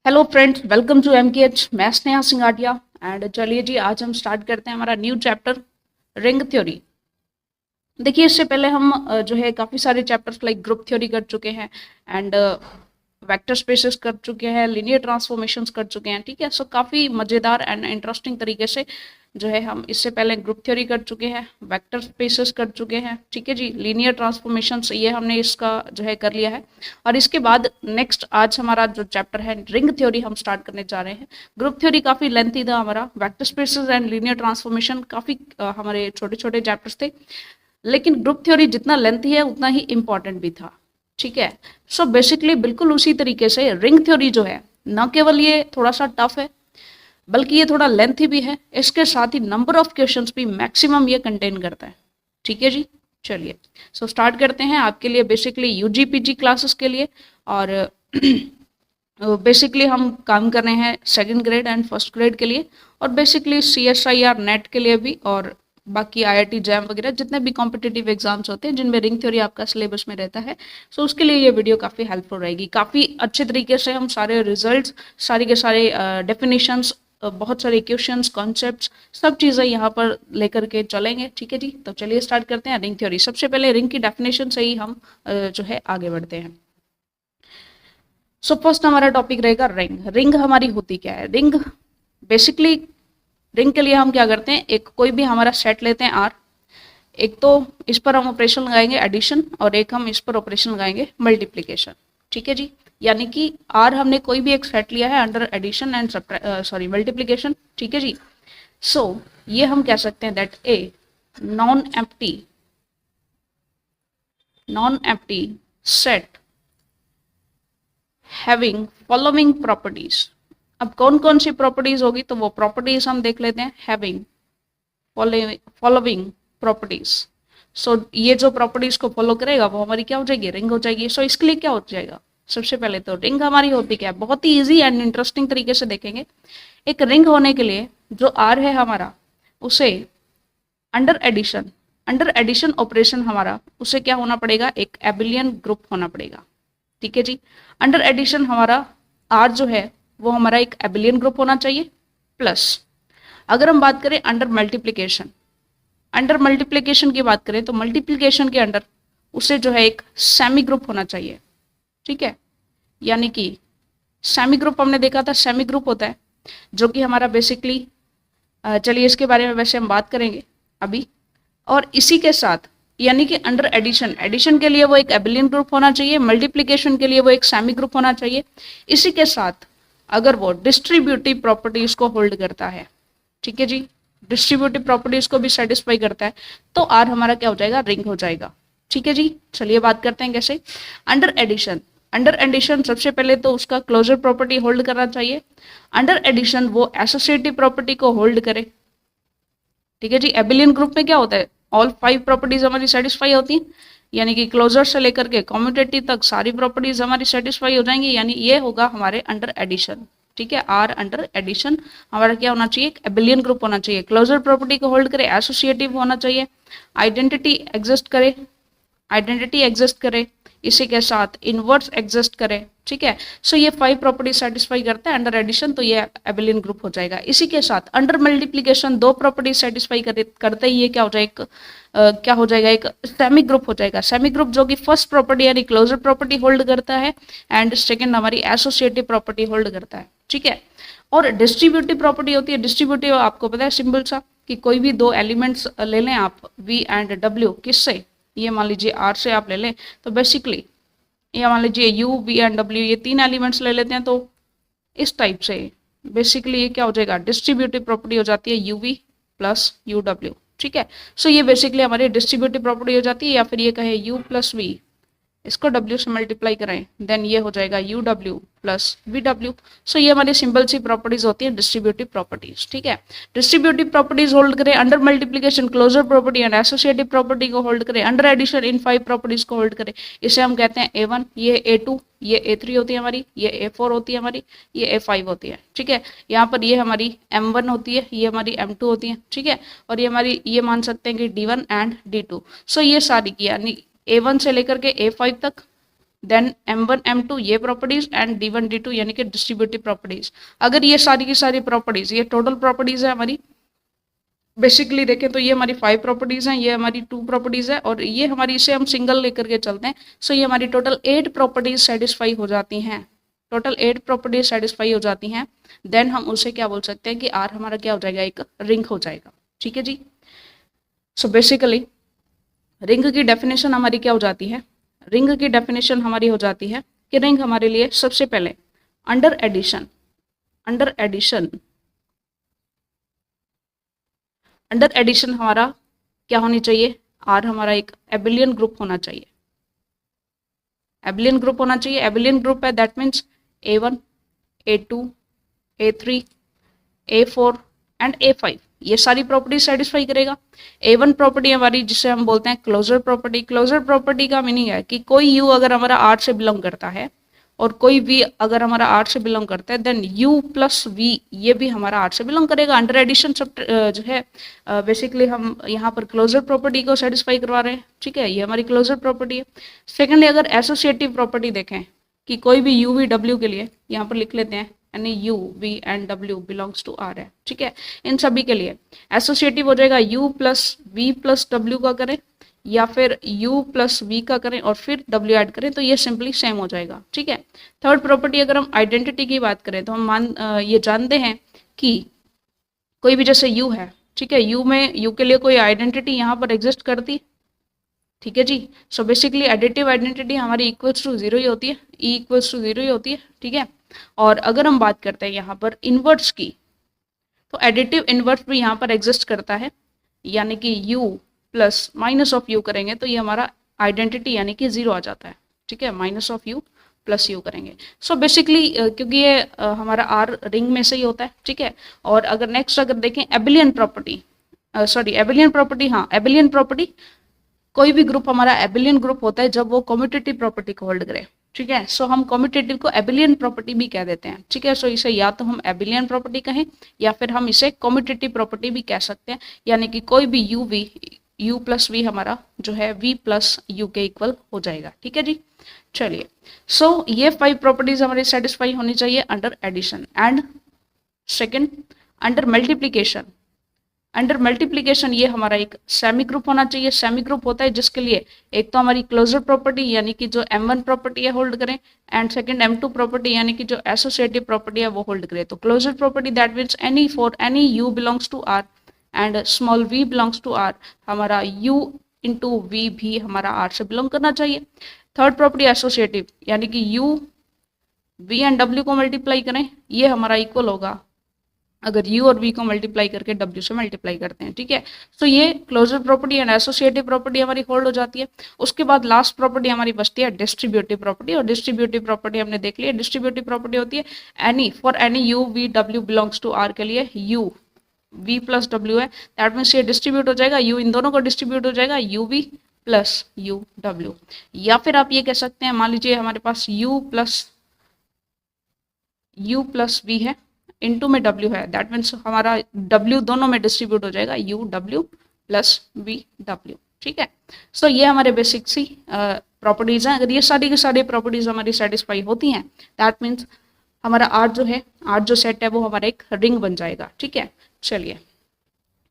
Hello friends, welcome to MKH। मैं Sneha सिंगाटिया and चलिए जी, आज हम स्टार्ट करते हैं हमारा न्यू चैप्टर रिंग थ्योरी। देखिए, इससे पहले हम जो है काफ़ी सारे चैप्टर्स लाइक ग्रुप थ्योरी कर चुके हैं एंड वेक्टर स्पेसेस कर चुके हैं, लीनियर ट्रांसफॉर्मेशंस कर चुके हैं। ठीक है, सो काफ़ी मज़ेदार एंड इंटरेस्टिंग तरीके से जो है हम इससे पहले ग्रुप थ्योरी कर चुके हैं, वेक्टर स्पेसेस कर चुके हैं। ठीक है जी, लीनियर ट्रांसफॉर्मेशंस ये हमने इसका जो है कर लिया है। और इसके बाद नेक्स्ट आज हमारा जो चैप्टर है रिंग थ्योरी हम स्टार्ट करने जा रहे हैं। ग्रुप थ्योरी काफ़ी लेंथी था हमारा, vector spaces and linear transformation काफ़ी हमारे छोटे छोटे चैप्टर्स थे, लेकिन ग्रुप थ्योरी जितना लेंथी है उतना ही इंपॉर्टेंट भी था। ठीक है, सो बेसिकली बिल्कुल उसी तरीके से रिंग थ्योरी जो है, न केवल ये थोड़ा सा टफ है बल्कि ये थोड़ा लेंथी भी है, इसके साथ ही नंबर ऑफ क्वेश्चंस भी मैक्सिमम ये कंटेन करता है। ठीक है जी, चलिए सो स्टार्ट करते हैं आपके लिए बेसिकली यूजी पीजी क्लासेस के लिए। और बेसिकली हम काम कर रहे हैं second grade and first grade के लिए, और बेसिकली CSIR नेट के लिए भी, और बाकी IIT जैम वगैरह जितने भी कॉम्पिटिटिव एग्जाम्स होते हैं जिनमें रिंग थ्योरी आपका सिलेबस में रहता है, सो उसके लिए ये वीडियो काफ़ी हेल्पफुल रहेगी। काफ़ी अच्छे तरीके से हम सारे रिजल्ट्स, सारे के सारे डेफिनेशंस, बहुत सारे क्वेश्चंस, कॉन्सेप्ट्स, सब चीज़ें यहाँ पर लेकर के चलेंगे। ठीक है जी, तो चलिए स्टार्ट करते हैं रिंग थ्योरी। सबसे पहले रिंग की डेफिनेशन से ही हम जो है आगे बढ़ते हैं। सो फर्स्ट हमारा टॉपिक रहेगा रिंग। रिंग हमारी होती क्या है? रिंग बेसिकली, रिंग के लिए हम क्या करते हैं, एक कोई भी हमारा सेट लेते हैं R, एक तो इस पर हम ऑपरेशन लगाएंगे एडिशन, और एक हम इस पर ऑपरेशन लगाएंगे मल्टीप्लिकेशन। ठीक है जी, यानी कि R हमने कोई भी एक सेट लिया है under addition and sorry multiplication. ठीक है जी, सो ये हम कह सकते हैं that a non empty set having following properties. अब कौन कौन सी प्रॉपर्टीज होगी, तो वो प्रॉपर्टीज हम देख लेते हैं। हैविंग फॉलोइंग प्रॉपर्टीज, सो ये जो प्रॉपर्टीज को फॉलो करेगा वो हमारी क्या हो जाएगी, रिंग हो जाएगी। सो इसके लिए क्या हो जाएगा, सबसे पहले तो रिंग हमारी होती क्या है, बहुत ही इजी एंड इंटरेस्टिंग तरीके से देखेंगे। एक रिंग होने के लिए जो R है हमारा, उसे अंडर एडिशन ऑपरेशन हमारा, उसे क्या होना पड़ेगा, एक एबिलियन ग्रुप होना पड़ेगा। ठीक है जी, अंडर एडिशन हमारा R जो है वो हमारा एक एबिलियन ग्रुप होना चाहिए। प्लस अगर हम बात करें अंडर मल्टीप्लिकेशन की बात करें, तो मल्टीप्लिकेशन के अंडर उसे जो है एक सेमी ग्रुप होना चाहिए। ठीक है, यानी कि सेमी ग्रुप हमने देखा था, सेमी ग्रुप होता है जो कि हमारा बेसिकली, चलिए इसके बारे में वैसे हम बात करेंगे अभी। और इसी के साथ यानी कि अंडर एडिशन के लिए वो एक एबिलियन ग्रुप होना चाहिए, मल्टीप्लिकेशन के लिए वो एक सेमी ग्रुप होना चाहिए। इसी के साथ अगर वो डिस्ट्रीब्यूटिव प्रॉपर्टीज को होल्ड करता है, ठीक है जी, डिस्ट्रीब्यूटिव प्रॉपर्टीज को भी सेटिस्फाई करता है, तो R हमारा क्या हो जाएगा, रिंग हो जाएगा। ठीक है जी, चलिए बात करते हैं कैसे। अंडर एडिशन सबसे पहले तो उसका क्लोजर प्रॉपर्टी होल्ड करना चाहिए। अंडर एडिशन वो एसोसिएटिव प्रॉपर्टी को होल्ड करे। ठीक है जी, एबिलियन ग्रुप में क्या होता है, ऑल 5 प्रॉपर्टीज हमारी सेटिस्फाई होती हैं, यानी कि क्लोजर से लेकर के कम्यूटेटिव तक सारी प्रॉपर्टीज हमारी सेटिस्फाई हो जाएंगी, यानी ये होगा हमारे अंडर एडिशन। ठीक है, R अंडर एडिशन हमारा क्या होना चाहिए, एक एबिलियन ग्रुप होना चाहिए, क्लोजर प्रॉपर्टी को होल्ड करे, एसोसिएटिव होना चाहिए, आइडेंटिटी एग्जिस्ट करे, इसी के साथ इनवर्स एग्जिस्ट करे। ठीक है, सो ये 5 प्रॉपर्टी सेटिस्फाई करते हैं अंडर एडिशन, तो ये एबिलियन ग्रुप हो जाएगा। इसी के साथ अंडर मल्टीप्लिकेशन 2 प्रॉपर्टी सेटिस्फाई करते ही ये क्या हो जाएगा, क्या हो जाएगा, एक सेमी ग्रुप हो जाएगा। सेमी ग्रुप जो कि फर्स्ट प्रॉपर्टी यानी क्लोजर प्रॉपर्टी होल्ड करता है, एंड सेकेंड हमारी एसोसिएटिव प्रॉपर्टी होल्ड करता है। ठीक है, और डिस्ट्रीब्यूटिव प्रॉपर्टी होती है, डिस्ट्रीब्यूटिव आपको पता है सिंपल सा, कि कोई भी 2 एलिमेंट्स ले लें आप, V एंड W, किससे, ये मान लीजिए R से आप ले लें, तो बेसिकली ये मान लीजिए U, V एंड W, ये 3 एलिमेंट्स ले लेते हैं, तो इस टाइप से बेसिकली ये क्या हो जाएगा, डिस्ट्रीब्यूटिव प्रॉपर्टी हो जाती है UV प्लस UW। ठीक है, सो ये बेसिकली हमारी डिस्ट्रीब्यूटिव प्रॉपर्टी हो जाती है, या फिर ये कहे U प्लस V, इसको W से मल्टीप्लाई करें, देन ये हो जाएगा UW प्लस VW। सो ये हमारी सिंपल सी प्रॉपर्टीज होती है डिस्ट्रीब्यूटिव प्रॉपर्टीज। ठीक है, डिस्ट्रीब्यूटिव प्रॉपर्टीज होल्ड करें, under multiplication closure property and associative property को होल्ड करें, अंडर एडिशन इन 5 प्रॉपर्टीज को होल्ड करें। इसे हम कहते हैं A1, ये A2, ये A3 होती है हमारी, ये A4 होती है हमारी, ये A5 होती है। ठीक है, यहाँ पर ये हमारी M1 होती है, ये हमारी M2 होती है। ठीक है, और ये हमारी, ये मान सकते हैं कि D1 एंड D2। सो ये सारी की यानी A1 से लेकर के A5 तक देन M1 M2 ये प्रॉपर्टीज एंड D1 D2 यानी कि डिस्ट्रीब्यूटिव प्रॉपर्टीज। अगर ये सारी की सारी प्रॉपर्टीज, ये टोटल प्रॉपर्टीज है हमारी, बेसिकली देखें तो ये हमारी 5 प्रॉपर्टीज हैं, ये हमारी 2 प्रॉपर्टीज है और ये हमारी, इसे हम सिंगल लेकर के चलते हैं। सो ये हमारी टोटल 8 प्रॉपर्टीज सेटिस्फाई हो जाती हैं, टोटल 8 प्रॉपर्टीज सेटिस्फाई हो जाती हैं। देन हम उसे क्या बोल सकते हैं कि आर हमारा क्या हो जाएगा, एक रिंग हो जाएगा। ठीक है जी। सो बेसिकली रिंग की डेफिनेशन हमारी क्या हो जाती है, रिंग की डेफिनेशन हमारी हो जाती है कि रिंग हमारे लिए सबसे पहले अंडर एडिशन, अंडर एडिशन हमारा क्या होनी चाहिए, आर हमारा एक एबिलियन ग्रुप होना चाहिए, एबिलियन ग्रुप होना चाहिए। एबिलियन ग्रुप है that means A1 A2 A3 A4 and A5 ये सारी प्रॉपर्टी सेटिस्फाई करेगा। A1 प्रॉपर्टी हमारी जिसे हम बोलते हैं क्लोजर प्रॉपर्टी। क्लोजर प्रॉपर्टी का मीनिंग है कि कोई U अगर हमारा R से बिलोंग करता है और कोई V अगर हमारा R से बिलोंग करता है, देन U प्लस V ये भी हमारा R से बिलोंग करेगा। अंडर एडिशन सब जो है बेसिकली हम यहाँ पर क्लोजर प्रॉपर्टी को सेटिस्फाई करवा रहे हैं। ठीक है, ये हमारी क्लोजर प्रॉपर्टी है। सेकेंडली अगर एसोसिएटिव प्रॉपर्टी देखें कि कोई भी U V W के लिए, यहाँ पर लिख लेते हैं यानी U V and W belongs to R है। ठीक है, इन सभी के लिए एसोसिएटिव हो जाएगा U plus V plus W का करें या फिर U प्लस V का करें और फिर W ऐड करें तो ये सिंपली सेम हो जाएगा। ठीक है। थर्ड प्रॉपर्टी अगर हम आइडेंटिटी की बात करें तो हम ये जानते हैं कि कोई भी जैसे U है, ठीक है, U में U के लिए कोई आइडेंटिटी यहाँ पर एग्जिस्ट करती। ठीक है जी। सो बेसिकली एडिटिव आइडेंटिटी हमारी इक्वल्स टू 0 ही होती है, E इक्वल्स टू 0 ही होती है। ठीक है। और अगर हम बात करते हैं यहाँ पर इन्वर्स की, तो एडिटिव इन्वर्स भी यहाँ पर एग्जिस्ट करता है, यानी कि U plus minus of U करेंगे तो ये हमारा आइडेंटिटी यानी कि 0 आ जाता है। ठीक है, minus of U plus U करेंगे। सो बेसिकली क्योंकि ये हमारा R रिंग में से ही होता है। ठीक है। और अगर नेक्स्ट अगर देखें एबिलियन प्रॉपर्टी, सॉरी एबिलियन प्रॉपर्टी, हाँ एबिलियन प्रॉपर्टी, कोई भी ग्रुप हमारा एबिलियन ग्रुप होता है जब वो कम्यूटेटिव प्रॉपर्टी को होल्ड करे। ठीक है। सो हम कम्यूटेटिव को एबिलियन प्रॉपर्टी भी कह देते हैं। ठीक है। सो इसे या तो हम एबिलियन प्रॉपर्टी कहें या फिर हम इसे कम्यूटेटिव प्रॉपर्टी भी कह सकते हैं, यानी कि कोई भी U प्लस V हमारा जो है V प्लस U के इक्वल हो जाएगा। ठीक है जी। चलिए, सो ये 5 प्रॉपर्टीज हमारी सेटिस्फाई होनी चाहिए under addition. And second under multiplication, under multiplication ये हमारा एक सेमी ग्रुप होना चाहिए। सेमी ग्रुप होता है जिसके लिए एक तो हमारी क्लोजर प्रॉपर्टी यानी कि जो M1 प्रॉपर्टी है होल्ड करें, एंड सेकंड M2 प्रॉपर्टी यानी कि जो एसोसिएटिव प्रॉपर्टी है वो होल्ड करें। तो closure property that means any for any U belongs to R and small v belongs to R, हमारा U इंटू V भी हमारा R से बिलोंग करना चाहिए। थर्ड प्रॉपर्टी एसोसिएटिव यानी कि U V एंड W को मल्टीप्लाई करें, ये हमारा इक्वल होगा अगर U और V को मल्टीप्लाई करके W से मल्टीप्लाई करते हैं। ठीक है। सो ये closure property and associative property हमारी होल्ड हो जाती है। उसके बाद लास्ट प्रॉपर्टी हमारी बचती है डिस्ट्रीब्यूटिव प्रॉपर्टी, और डिस्ट्रीब्यूटिव प्रॉपर्टी हमने देख लिया। डिस्ट्रीब्यूटिव प्रॉपर्टी होती है any for any U V W belongs to R के लिए U V प्लस W है, दैट मीन्स ये डिस्ट्रीब्यूट हो जाएगा, U इन दोनों को डिस्ट्रीब्यूट हो जाएगा U V plus U W। या फिर आप ये कह सकते हैं, मान लीजिए हमारे पास U प्लस V है, इनटू में W है, दैट मीन्स हमारा W दोनों में डिस्ट्रीब्यूट हो जाएगा U W plus V W। ठीक है। सो ये हमारे बेसिक सी प्रॉपर्टीज हैं। अगर ये सारी की सारी प्रॉपर्टीज हमारी सेटिस्फाई होती हैं दैट मीन्स हमारा R जो है, R जो सेट है वो हमारा एक रिंग बन जाएगा। ठीक है। चलिए,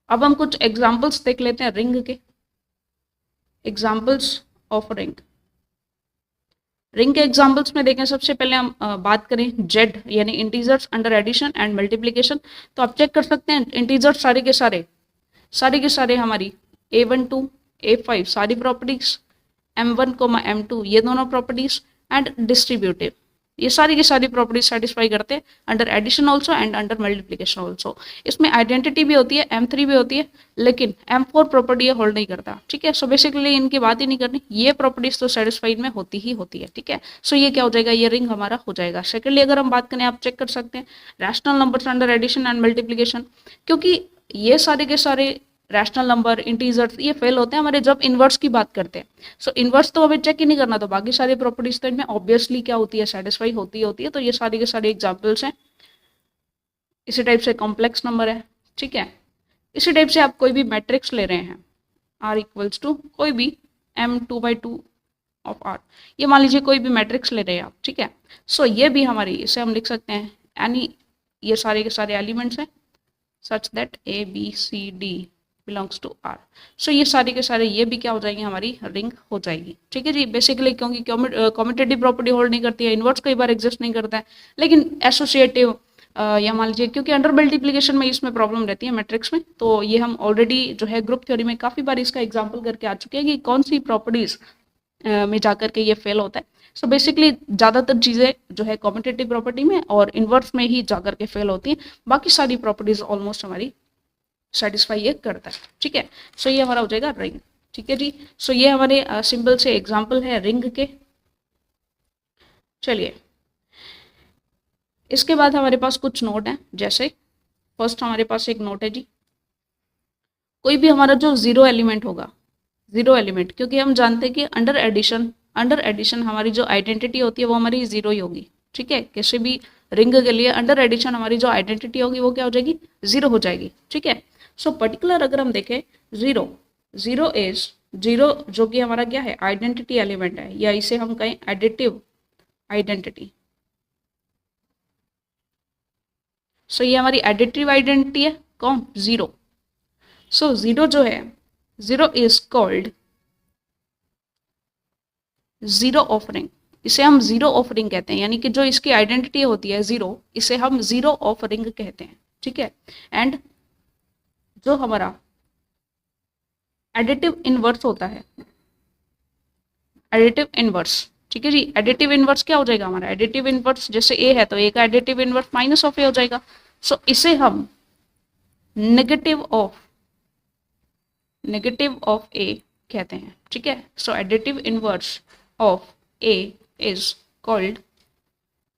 अब हम कुछ एग्जाम्पल्स देख लेते हैं रिंग के। एग्जाम्पल्स ऑफ रिंग, रिंग के एग्जाम्पल्स में देखें, सबसे पहले हम बात करें जेड यानी integers under addition and multiplication. तो आप चेक कर सकते हैं इंटीजर्स सारे के सारे हमारी A1 to A5 सारी प्रॉपर्टीज, M1, M2 ये दोनों प्रॉपर्टीज एंड डिस्ट्रीब्यूटिव ये सारी की सारी प्रॉपर्टीज सेटिस्फाई करते हैं under addition also and under multiplication also. इसमें आइडेंटिटी भी होती है, M3 भी होती है, लेकिन M4 प्रॉपर्टी ये होल्ड नहीं करता। ठीक है। सो बेसिकली इनकी बात ही नहीं करनी, ये प्रॉपर्टीज तो सेटिस्फाइड में होती ही होती है। ठीक है। सो ये क्या हो जाएगा, ये रिंग हमारा हो जाएगा। सेकेंडली अगर हम बात करें, आप चेक कर सकते हैं rational numbers under addition and multiplication, क्योंकि ये सारे के सारे रैशनल नंबर इंटीजर्स ये फेल होते हैं हमारे जब इन्वर्स की बात करते हैं। सो इन्वर्स तो हमें चेक ही नहीं करना, तो बाकी सारी प्रॉपर्टीज तो इनमें ऑब्वियसली क्या होती है, सेटिस्फाई होती है। तो ये सारी के सारे एग्जाम्पल्स हैं। इसी टाइप से कॉम्प्लेक्स नंबर है। ठीक है। इसी टाइप से आप कोई भी मैट्रिक्स ले रहे हैं, R इक्वल्स टू कोई भी M2/2 ऑफ आर। ये मान लीजिए कोई भी मैट्रिक्स ले रहे हैं आप, ठीक है। सो ये भी हमारी, इसे हम लिख सकते हैं यानी ये सारे के सारे एलिमेंट्स हैं such that A B C D belongs to R. So ये सारे के सारे ये भी क्या हो जाएंगे, हमारी रिंग हो जाएगी, ठीक है जी। बेसिकली क्योंकि कम्यूटेटिव प्रॉपर्टी होल्ड नहीं करती है, इन्वर्स कई बार एग्जिस्ट नहीं करता है, लेकिन एसोसिएटिव या मान लीजिए क्योंकि अंडर मल्टीप्लिकेशन में इसमें प्रॉब्लम रहती है मैट्रिक्स में, तो ये हम ऑलरेडी जो है ग्रुप थ्योरी में काफ़ी बार इसका एग्जाम्पल करके आ चुके हैं कि कौन सी प्रॉपर्टीज में जाकर के ये फेल होता है। सो बेसिकली ज़्यादातर चीज़ें जो है कम्यूटेटिव प्रॉपर्टी में और इन्वर्स में ही जाकर के फेल होती हैं, बाकी सारी प्रॉपर्टीज ऑलमोस्ट हमारी सेटिस्फाई ये करता है, ठीक है। सो ये हमारा हो जाएगा रिंग, ठीक है जी। सो ये हमारे सिंपल से एग्जाम्पल है रिंग के। चलिए इसके बाद हमारे पास कुछ नोट हैं, जैसे फर्स्ट हमारे पास एक नोट है जी, कोई भी हमारा जो जीरो एलिमेंट होगा, जीरो एलिमेंट, क्योंकि हम जानते हैं कि अंडर एडिशन हमारी जो आइडेंटिटी होती है वो हमारी जीरो ही होगी, ठीक है। किसी भी रिंग के लिए अंडर एडिशन हमारी जो आइडेंटिटी होगी वो क्या हो जाएगी, जीरो हो जाएगी, ठीक है। सो पर्टिकुलर अगर हम देखें जीरो इज जीरो, जो कि हमारा क्या है, आइडेंटिटी एलिमेंट है, या इसे हम कहें एडिटिव आइडेंटिटी। सो ये हमारी एडिटिव आइडेंटिटी है, कौन, जीरो। सो जीरो जो है, zero is called zero of ring, इसे हम जीरो ऑफ रिंग कहते हैं, यानी कि जो इसकी आइडेंटिटी होती है जीरो, इसे हम जीरो ऑफ रिंग कहते हैं, ठीक है। एंड जो हमारा एडिटिव इनवर्स होता है, एडिटिव इनवर्स, ठीक है जी। एडिटिव इनवर्स क्या हो जाएगा हमारा, एडिटिव इनवर्स जैसे ए है तो ए का एडिटिव इनवर्स माइनस ऑफ ए हो जाएगा। सो इसे हम नेगेटिव ऑफ ए कहते हैं, ठीक है। So additive inverse of A is called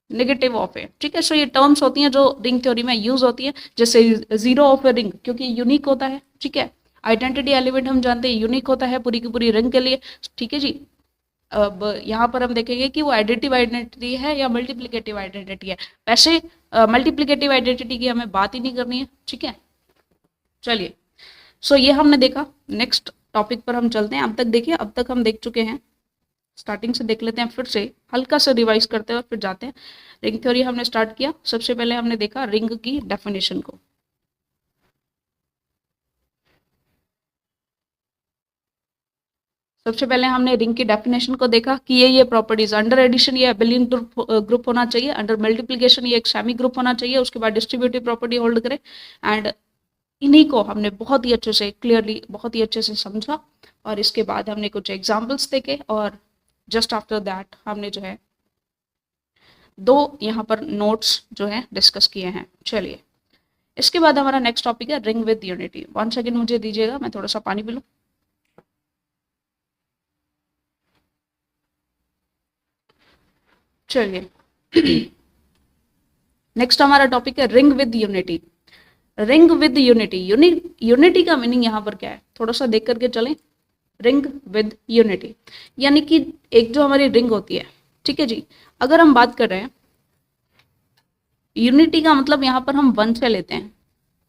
negative of A, ठीक है। सो ये टर्म्स होती हैं जो रिंग थ्योरी में यूज होती है, जैसे जीरो ऑफ ए रिंग क्योंकि यूनिक होता है, ठीक है। आइडेंटिटी एलिमेंट हम जानते हैं यूनिक होता है पूरी की पूरी रिंग के लिए, ठीक है जी। अब यहाँ पर हम देखेंगे कि वो एडिटिव आइडेंटिटी है या मल्टीप्लिकेटिव आइडेंटिटी है। वैसे मल्टीप्लिकेटिव आइडेंटिटी की हमें बात ही नहीं करनी है, ठीक है। चलिए सो ये हमने देखा, नेक्स्ट टॉपिक पर हम चलते हैं। अब तक देखिए, अब तक हम देख चुके हैं, स्टार्टिंग से देख लेते हैं, फिर से हल्का सा रिवाइज करते हैं और फिर जाते हैं। रिंग थ्योरी हमने स्टार्ट किया, सबसे पहले हमने देखा रिंग की डेफिनेशन को। सबसे पहले हमने रिंग की डेफिनेशन को देखा कि ये प्रॉपर्टीज, अंडर एडिशन ये एबेलियन ग्रुप होना चाहिए, अंडर मल्टीप्लिकेशन ये एक सेमी ग्रुप होना चाहिए, उसके बाद डिस्ट्रीब्यूटिव प्रॉपर्टी होल्ड करे। एंड इन्हीं को हमने बहुत ही अच्छे से क्लियरली, बहुत ही अच्छे से समझा, और इसके बाद हमने कुछ एग्जाम्पल्स देखे, और जस्ट आफ्टर दैट हमने जो है दो यहाँ पर नोट्स जो है डिस्कस किए हैं। चलिए इसके बाद हमारा नेक्स्ट टॉपिक है रिंग विद यूनिटी। 1 सेकेंड मुझे दीजिएगा, मैं थोड़ा सा पानी पी लूँ। चलिए नेक्स्ट हमारा टॉपिक है ring with unity. Ring with unity, unity का मीनिंग यहाँ पर क्या है, थोड़ा सा देख करके चलें। रिंग विद यूनिटी यानी कि एक जो हमारी रिंग होती है, ठीक है जी। अगर हम बात कर रहे हैं यूनिटी का मतलब यहाँ पर हम 1 से लेते हैं,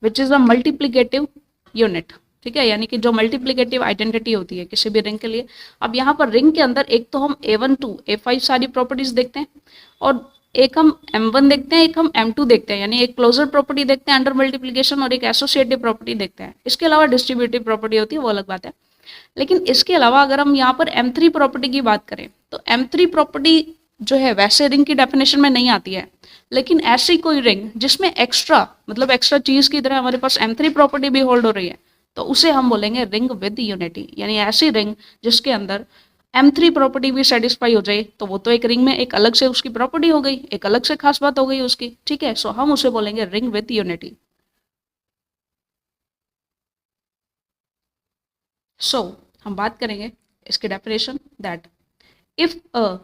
which is a multiplicative unit, ठीक है। यानी कि जो मल्टीप्लिकेटिव आइडेंटिटी होती है किसी भी रिंग के लिए। अब यहाँ पर रिंग के अंदर एक तो हम A1 to A5 सारी प्रॉपर्टीज देखते हैं, और एक हम M1 देखते हैं, एक हम M2 देखते हैं, यानी एक क्लोजर प्रॉपर्टी देखते हैं अंडर मल्टीप्लिकेशन, और एक एसोसिएटिव प्रॉपर्टी देखते हैं। इसके अलावा डिस्ट्रीब्यूटिव प्रॉपर्टी होती है, वो अलग बात है। लेकिन इसके अलावा अगर हम यहाँ पर M3 प्रॉपर्टी की बात करें तो M3 प्रॉपर्टी जो है वैसे रिंग की डेफिनेशन में नहीं आती है, लेकिन ऐसी कोई रिंग जिसमें एक्स्ट्रा, मतलब एक्स्ट्रा चीज की तरह हमारे पास M3 प्रॉपर्टी भी होल्ड हो रही है, तो उसे हम बोलेंगे रिंग विद यूनिटी। यानी ऐसी रिंग जिसके अंदर M3 प्रॉपर्टी भी सेटिस्फाई हो जाए, तो वो तो एक रिंग में एक अलग से उसकी प्रॉपर्टी हो गई, एक अलग से खास बात हो गई उसकी, ठीक है। सो हम उसे बोलेंगे रिंग विद यूनिटी। सो हम बात करेंगे इसके definition, that if a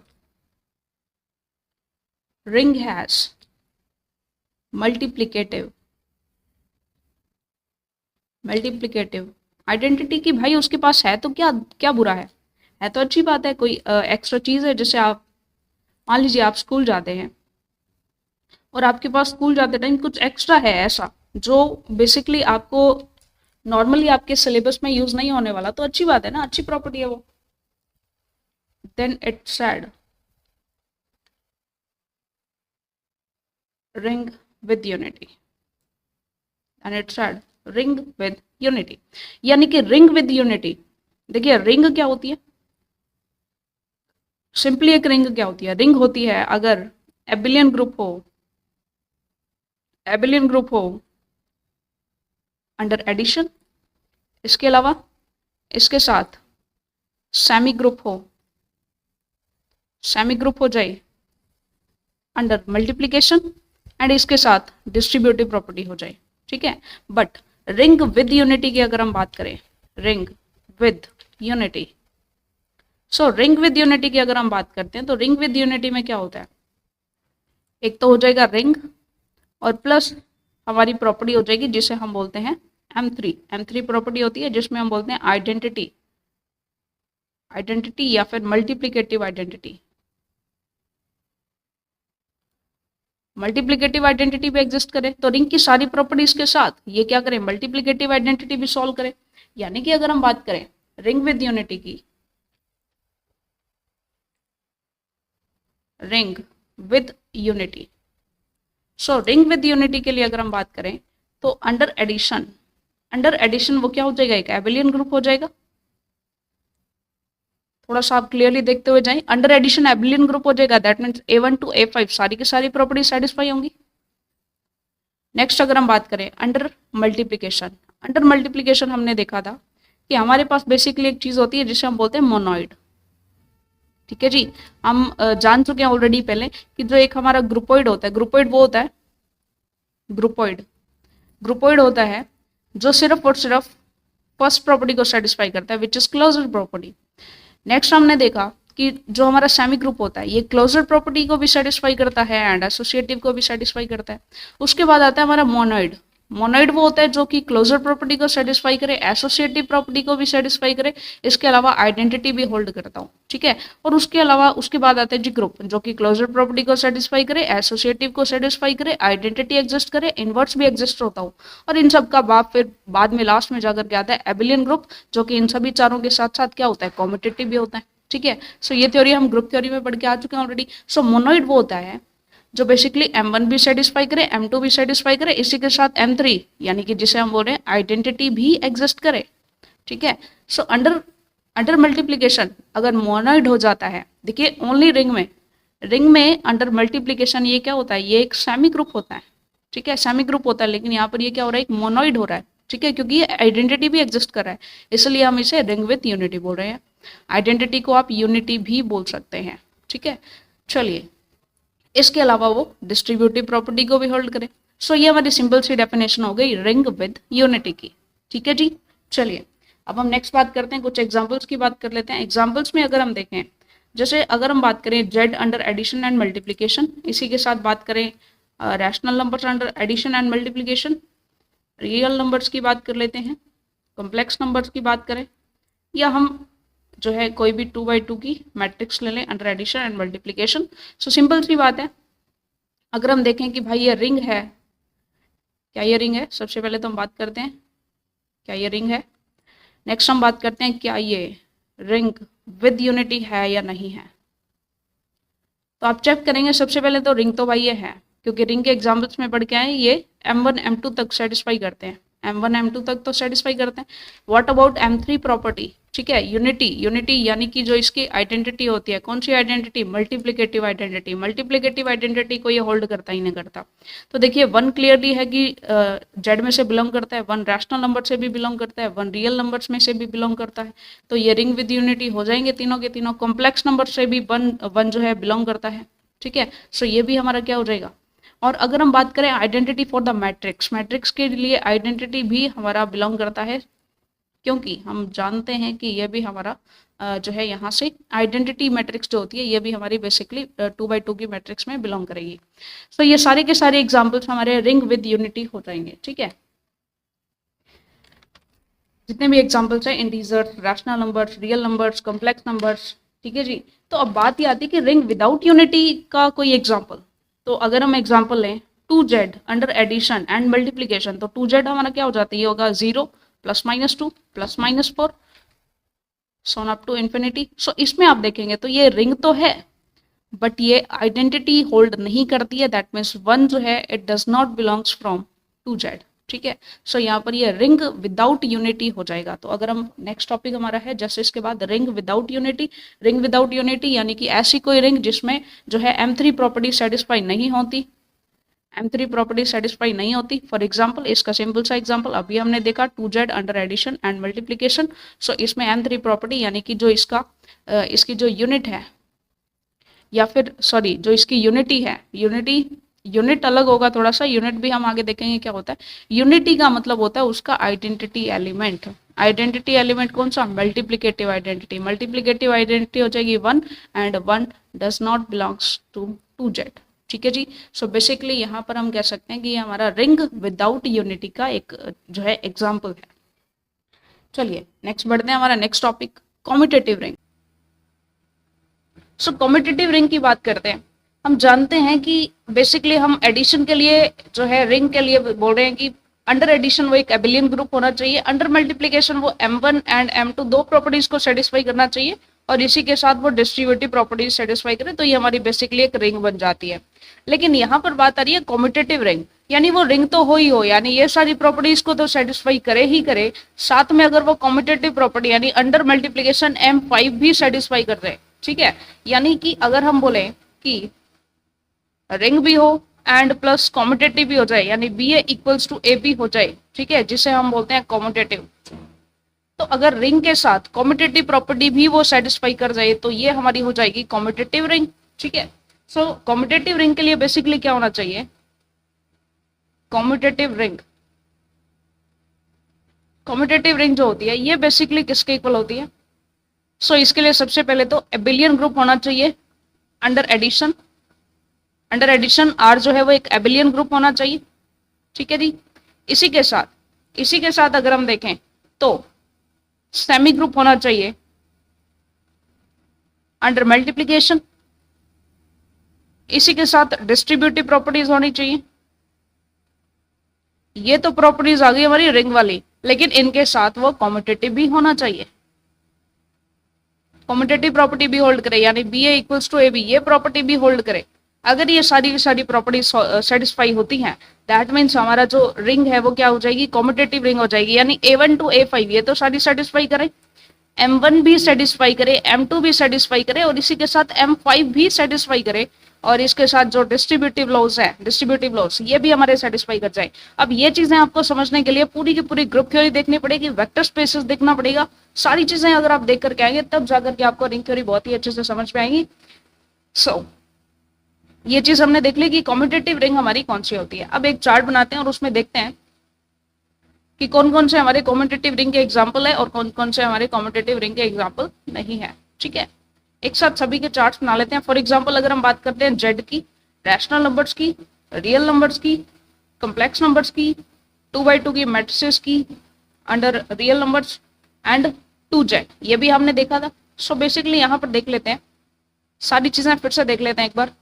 ring has multiplicative identity की, भाई उसके पास है तो क्या क्या बुरा है तो अच्छी बात है। कोई एक्स्ट्रा चीज है, जैसे आप मान लीजिए आप स्कूल जाते हैं और आपके पास स्कूल जाते टाइम कुछ एक्स्ट्रा है ऐसा जो बेसिकली आपको नॉर्मली आपके सिलेबस में यूज नहीं होने वाला, तो अच्छी बात है ना, अच्छी प्रॉपर्टी है वो। then it said ring with unity, and it said ring with unity, यानी कि ring with unity। देखिए रिंग क्या होती है, सिंपली एक रिंग क्या होती है, रिंग होती है अगर एबिलियन ग्रुप हो अंडर एडिशन, इसके अलावा इसके साथ सेमी ग्रुप हो जाए अंडर मल्टीप्लिकेशन, एंड इसके साथ डिस्ट्रीब्यूटिव प्रॉपर्टी हो जाए, ठीक है। बट रिंग विद यूनिटी की अगर हम बात करें, ring with unity, so ring with unity की अगर हम बात करते हैं तो रिंग विद यूनिटी में क्या होता है, एक तो हो जाएगा रिंग और प्लस हमारी प्रॉपर्टी हो जाएगी जिसे हम बोलते हैं M3 प्रॉपर्टी होती है जिसमें हम बोलते हैं आइडेंटिटी या फिर मल्टीप्लिकेटिव आइडेंटिटी। मल्टीप्लिकेटिव आइडेंटिटी भी एग्जिस्ट करे तो रिंग की सारी प्रॉपर्टीज के साथ ये क्या करें, मल्टीप्लिकेटिव आइडेंटिटी भी सॉल्व करे। यानी कि अगर हम बात करें रिंग विद यूनिटी की, ring with unity, so ring with unity के लिए अगर हम बात करें तो अंडर एडिशन वो क्या हो जाएगा, एक एबिलियन ग्रुप हो जाएगा। थोड़ा सा आप क्लियरली देखते हुए जाएं, अंडर एडिशन एबिलियन ग्रुप हो जाएगा, that means A1 to A5 सारी की सारी प्रॉपर्टी सेटिस्फाई होंगी। नेक्स्ट अगर हम बात करें अंडर मल्टीप्लिकेशन हमने देखा था कि हमारे पास बेसिकली एक चीज होती है जिसे हम बोलते हैं मोनोइड, ठीक है जी। हम जान चुके हैं ऑलरेडी पहले कि जो एक हमारा ग्रुपोइड होता है, ग्रुपोइड होता है जो सिर्फ और सिर्फ फर्स्ट प्रॉपर्टी को सेटिस्फाई करता है, which is closure property. Next हमने देखा कि जो हमारा सेमी ग्रुप होता है ये क्लोजर प्रॉपर्टी को भी सेटिस्फाई करता है एंड एसोसिएटिव को भी सेटिस्फाई करता है। उसके बाद आता है हमारा मोनोइड वो होता है जो कि क्लोजर प्रॉपर्टी को सेटिस्फाई करे, एसोसिएटिव प्रॉपर्टी को भी सेटिस्फाई करे, इसके अलावा आइडेंटिटी भी होल्ड करता हूँ, ठीक है। और उसके अलावा उसके बाद आता है जी ग्रुप जो कि क्लोजर प्रॉपर्टी को सेटिस्फाई करे, एसोसिएटिव को सेटिस्फाई करे, आइडेंटिटी एग्जिस्ट करे, इनवर्स भी एग्जिस्ट होता हूँ। और इन सब का फिर बाद में लास्ट में जाकर के आता है एबिलियन ग्रुप जो कि इन सभी चारों के साथ साथ क्या होता है, कॉम्पिटिटिव भी होता है, ठीक है। सो ये थ्योरी हम ग्रुप थ्योरी में पढ़ के आ चुके हैं ऑलरेडी। सो मोनोइड वो होता है जो बेसिकली M1 भी सेटिस्फाई करे, M2 भी सेटिस्फाई करे, इसी के साथ M3 यानी कि जिसे हम बोल रहे हैं आइडेंटिटी भी एग्जिस्ट करे, ठीक है। सो अंडर मल्टीप्लिकेशन अगर मोनोइड हो जाता है, देखिए ओनली रिंग में अंडर मल्टीप्लिकेशन ये क्या होता है, ये एक सेमी ग्रुप होता है, ठीक है, सेमी ग्रुप होता है। लेकिन यहाँ पर ये क्या हो रहा है, एक मोनोइड हो रहा है, ठीक है, क्योंकि ये आइडेंटिटी भी एग्जिस्ट कर रहा है, इसलिए हम इसे रिंग विद यूनिटी बोल रहे हैं। आइडेंटिटी को आप यूनिटी भी बोल सकते हैं, ठीक है। चलिए इसके अलावा वो डिस्ट्रीब्यूटिव प्रॉपर्टी को भी होल्ड करे। सो ये हमारी सिंपल सी डेफिनेशन हो गई रिंग विद यूनिटी की, ठीक है जी। चलिए अब हम नेक्स्ट बात करते हैं, कुछ एग्जांपल्स की बात कर लेते हैं। एग्जांपल्स में अगर हम देखें, जैसे अगर हम बात करें Z under addition and multiplication, इसी के साथ बात करें rational numbers under addition and multiplication, real numbers की बात कर लेते हैं, कॉम्प्लेक्स नंबर्स की बात करें, या हम जो है कोई भी 2x2 की मैट्रिक्स ले लें under addition and multiplication. So simple सी बात है, अगर हम देखें कि भाई ये रिंग है, क्या ये रिंग है, सबसे पहले तो हम बात करते हैं क्या ये रिंग है। नेक्स्ट हम बात करते हैं क्या ये रिंग विद यूनिटी है या नहीं है। तो आप चेक करेंगे सबसे पहले तो रिंग तो भाई ये है, क्योंकि रिंग के एग्जाम्पल्स में पढ़ के आए ये M1 M2 तक सेटिस्फाई करते हैं, M1 M2 तक तो सेटिस्फाई करते हैं। व्हाट अबाउट M3 प्रॉपर्टी, ठीक है, यूनिटी यानी कि जो इसकी आइडेंटिटी होती है, कौन सी आइडेंटिटी, मल्टीप्लिकेटिव आइडेंटिटी को ये होल्ड करता ही नहीं करता। तो देखिए 1 क्लियरली है कि जेड में से बिलोंग करता है, 1 रैशनल नंबर से भी बिलोंग करता है, 1 रियल नंबर्स में से भी बिलोंग करता है, तो ये रिंग विद यूनिटी हो जाएंगे तीनों के तीनों। कॉम्प्लेक्स नंबर से भी वन जो है बिलोंग करता है, ठीक है। सो ये भी हमारा क्या हो जाएगा। और अगर हम बात करें आइडेंटिटी फॉर द मैट्रिक्स के लिए आइडेंटिटी भी हमारा बिलोंग करता है, क्योंकि हम जानते हैं कि ये भी हमारा जो है यहाँ से आइडेंटिटी मैट्रिक्स जो होती है ये भी हमारी बेसिकली 2x2 की मैट्रिक्स में बिलोंग करेगी। सो ये सारे के सारे एग्जांपल्स हमारे रिंग विद यूनिटी हो जाएंगे, ठीक है। जितने भी एग्जांपल्स हैं, integers, rational numbers, real numbers, complex numbers, ठीक है जी। तो अब बात ये आती है कि रिंग विदाउट यूनिटी का कोई एग्जाम्पल। तो अगर हम एग्जाम्पल लें 2z under addition and multiplication, तो 2z हमारा क्या हो जाता है, ये होगा 0 +-2 +-4। So up to infinity. सो इसमें आप देखेंगे तो ये रिंग तो है बट ये आइडेंटिटी होल्ड नहीं करती है, दैट मीन्स वन जो है it does not belongs from two Z, ठीक है। सो यहाँ पर ये रिंग विदाउट यूनिटी हो जाएगा। तो अगर हम नेक्स्ट टॉपिक हमारा है जैसे इसके बाद ring without unity. Ring without unity यानी कि ऐसी कोई रिंग जिसमें जो है M3 प्रॉपर्टी सेटिस्फाई नहीं होती, M3 प्रॉपर्टी सेटिस्फाई नहीं होती। फॉर एग्जाम्पल इसका सिंपल सा एग्जाम्पल अभी हमने देखा 2z under addition and multiplication. So इसमें M3 प्रॉपर्टी यानी कि जो इसका इसकी जो यूनिट है या फिर सॉरी जो इसकी यूनिटी है, यूनिट अलग होगा थोड़ा सा, यूनिट भी हम आगे देखेंगे क्या होता है। यूनिटी का मतलब होता है उसका आइडेंटिटी एलिमेंट। आइडेंटिटी एलिमेंट कौन सा? Multiplicative identity. मल्टीप्लिकेटिव आइडेंटिटी हो जाएगी 1 and 1 does not belongs to 2z, ठीक है जी। सो बेसिकली यहाँ पर हम कह सकते हैं कि ये हमारा रिंग विदाउट यूनिटी का एक जो है एग्जाम्पल है। चलिए नेक्स्ट बढ़ते हैं, हमारा नेक्स्ट टॉपिक कॉम्यूटेटिव रिंग। सो कॉम्यूटेटिव रिंग की बात करते हैं। हम जानते हैं कि बेसिकली हम एडिशन के लिए जो है रिंग के लिए बोल रहे हैं कि अंडर एडिशन वो एक एबिलियन ग्रुप होना चाहिए, अंडर मल्टीप्लिकेशन वो M1 एंड M2 दो प्रॉपर्टीज को सेटिस्फाई करना चाहिए और इसी के साथ वो डिस्ट्रीब्यूटिव प्रॉपर्टीज सेटिस्फाई करे, तो ये हमारी बेसिकली एक रिंग बन जाती है। लेकिन यहाँ पर बात आ रही है कॉम्यूटेटिव रिंग, यानी वो रिंग तो हो ही हो, यानी ये सारी प्रॉपर्टीज को तो सेटिस्फाई करे ही करे, साथ में अगर वो कॉम्यूटेटिव प्रॉपर्टी यानी अंडर मल्टीप्लिकेशन M5 भी सेटिस्फाई कर रहे, ठीक है। यानी कि अगर हम बोले कि रिंग भी हो एंड प्लस कॉम्यूटेटिव भी हो जाए, यानी BA इक्वल्स टू AB हो जाए, ठीक है, जिसे हम बोलते हैं कॉम्यूटेटिव। तो अगर रिंग के साथ कॉम्यूटेटिव प्रॉपर्टी भी वो सेटिस्फाई कर जाए तो ये हमारी हो जाएगी कॉम्यूटेटिव रिंग, ठीक है। सो कॉम्यूटेटिव रिंग के लिए बेसिकली क्या होना चाहिए? कॉम्यूटेटिव रिंग जो होती है ये बेसिकली किसके इक्वल होती है? सो इसके लिए सबसे पहले तो एबिलियन ग्रुप होना चाहिए under addition. Under addition R जो है वो एक एबिलियन ग्रुप होना चाहिए, ठीक है जी। इसी के साथ अगर हम देखें तो सेमी ग्रुप होना चाहिए अंडर मल्टीप्लिकेशन। इसी के साथ डिस्ट्रीब्यूटिव प्रॉपर्टीज होनी चाहिए। ये तो प्रॉपर्टीज आ गई हमारी रिंग वाली, लेकिन इनके साथ वो कॉम्यूटेटिव भी होना चाहिए, कॉम्यूटेटिव प्रॉपर्टी भी होल्ड करे, यानी BA इक्वल्स टू AB ये प्रॉपर्टी भी होल्ड करे। अगर ये सारी की सारी प्रॉपर्टी सेटिस्फाई होती हैं दैट मीन्स हमारा जो रिंग है वो क्या हो जाएगी? कॉम्यूटेटिव रिंग हो जाएगी। यानी A1 टू A5 ये तो सारी सेटिस्फाई करे, M1 भी सेटिस्फाई करे, M2 भी सेटिस्फाई करे और इसी के साथ M5 भी सेटिस्फाई करे, और इसके साथ जो डिस्ट्रीब्यूटिव लॉज है, डिस्ट्रीब्यूटिव लॉज ये भी हमारे सेटिस्फाई कर जाए। अब ये चीजें आपको समझने के लिए पूरी की पूरी ग्रुप थ्योरी देखनी पड़ेगी, वेक्टर स्पेसेस देखना पड़ेगा, सारी चीजें अगर आप देख करके आएंगे तब जाकर के आपको रिंग थ्योरी बहुत ही अच्छे से समझ में आएगी। सो ये चीज हमने देख ली कि कॉम्यूटेटिव रिंग हमारी कौन सी होती है। अब एक चार्ट बनाते हैं और उसमें देखते हैं कि कौन कौन से हमारे कॉम्यूटेटिव रिंग के एग्जाम्पल है और कौन कौन से हमारे कॉम्यूटेटिव रिंग के एग्जाम्पल नहीं है, ठीक है। एक साथ सभी के चार्ट्स बना लेते हैं। फॉर एग्जाम्पल अगर हम बात करते हैं जेड की, रैशनल नंबर्स की, रियल नंबर्स की, कॉम्प्लेक्स नंबर्स की, 2x2 की मैट्रिसेस की, under real numbers and 2z, ये भी हमने देखा था। सो बेसिकली यहाँ पर देख लेते हैं, सारी चीजें फिर से देख लेते हैं एक बार।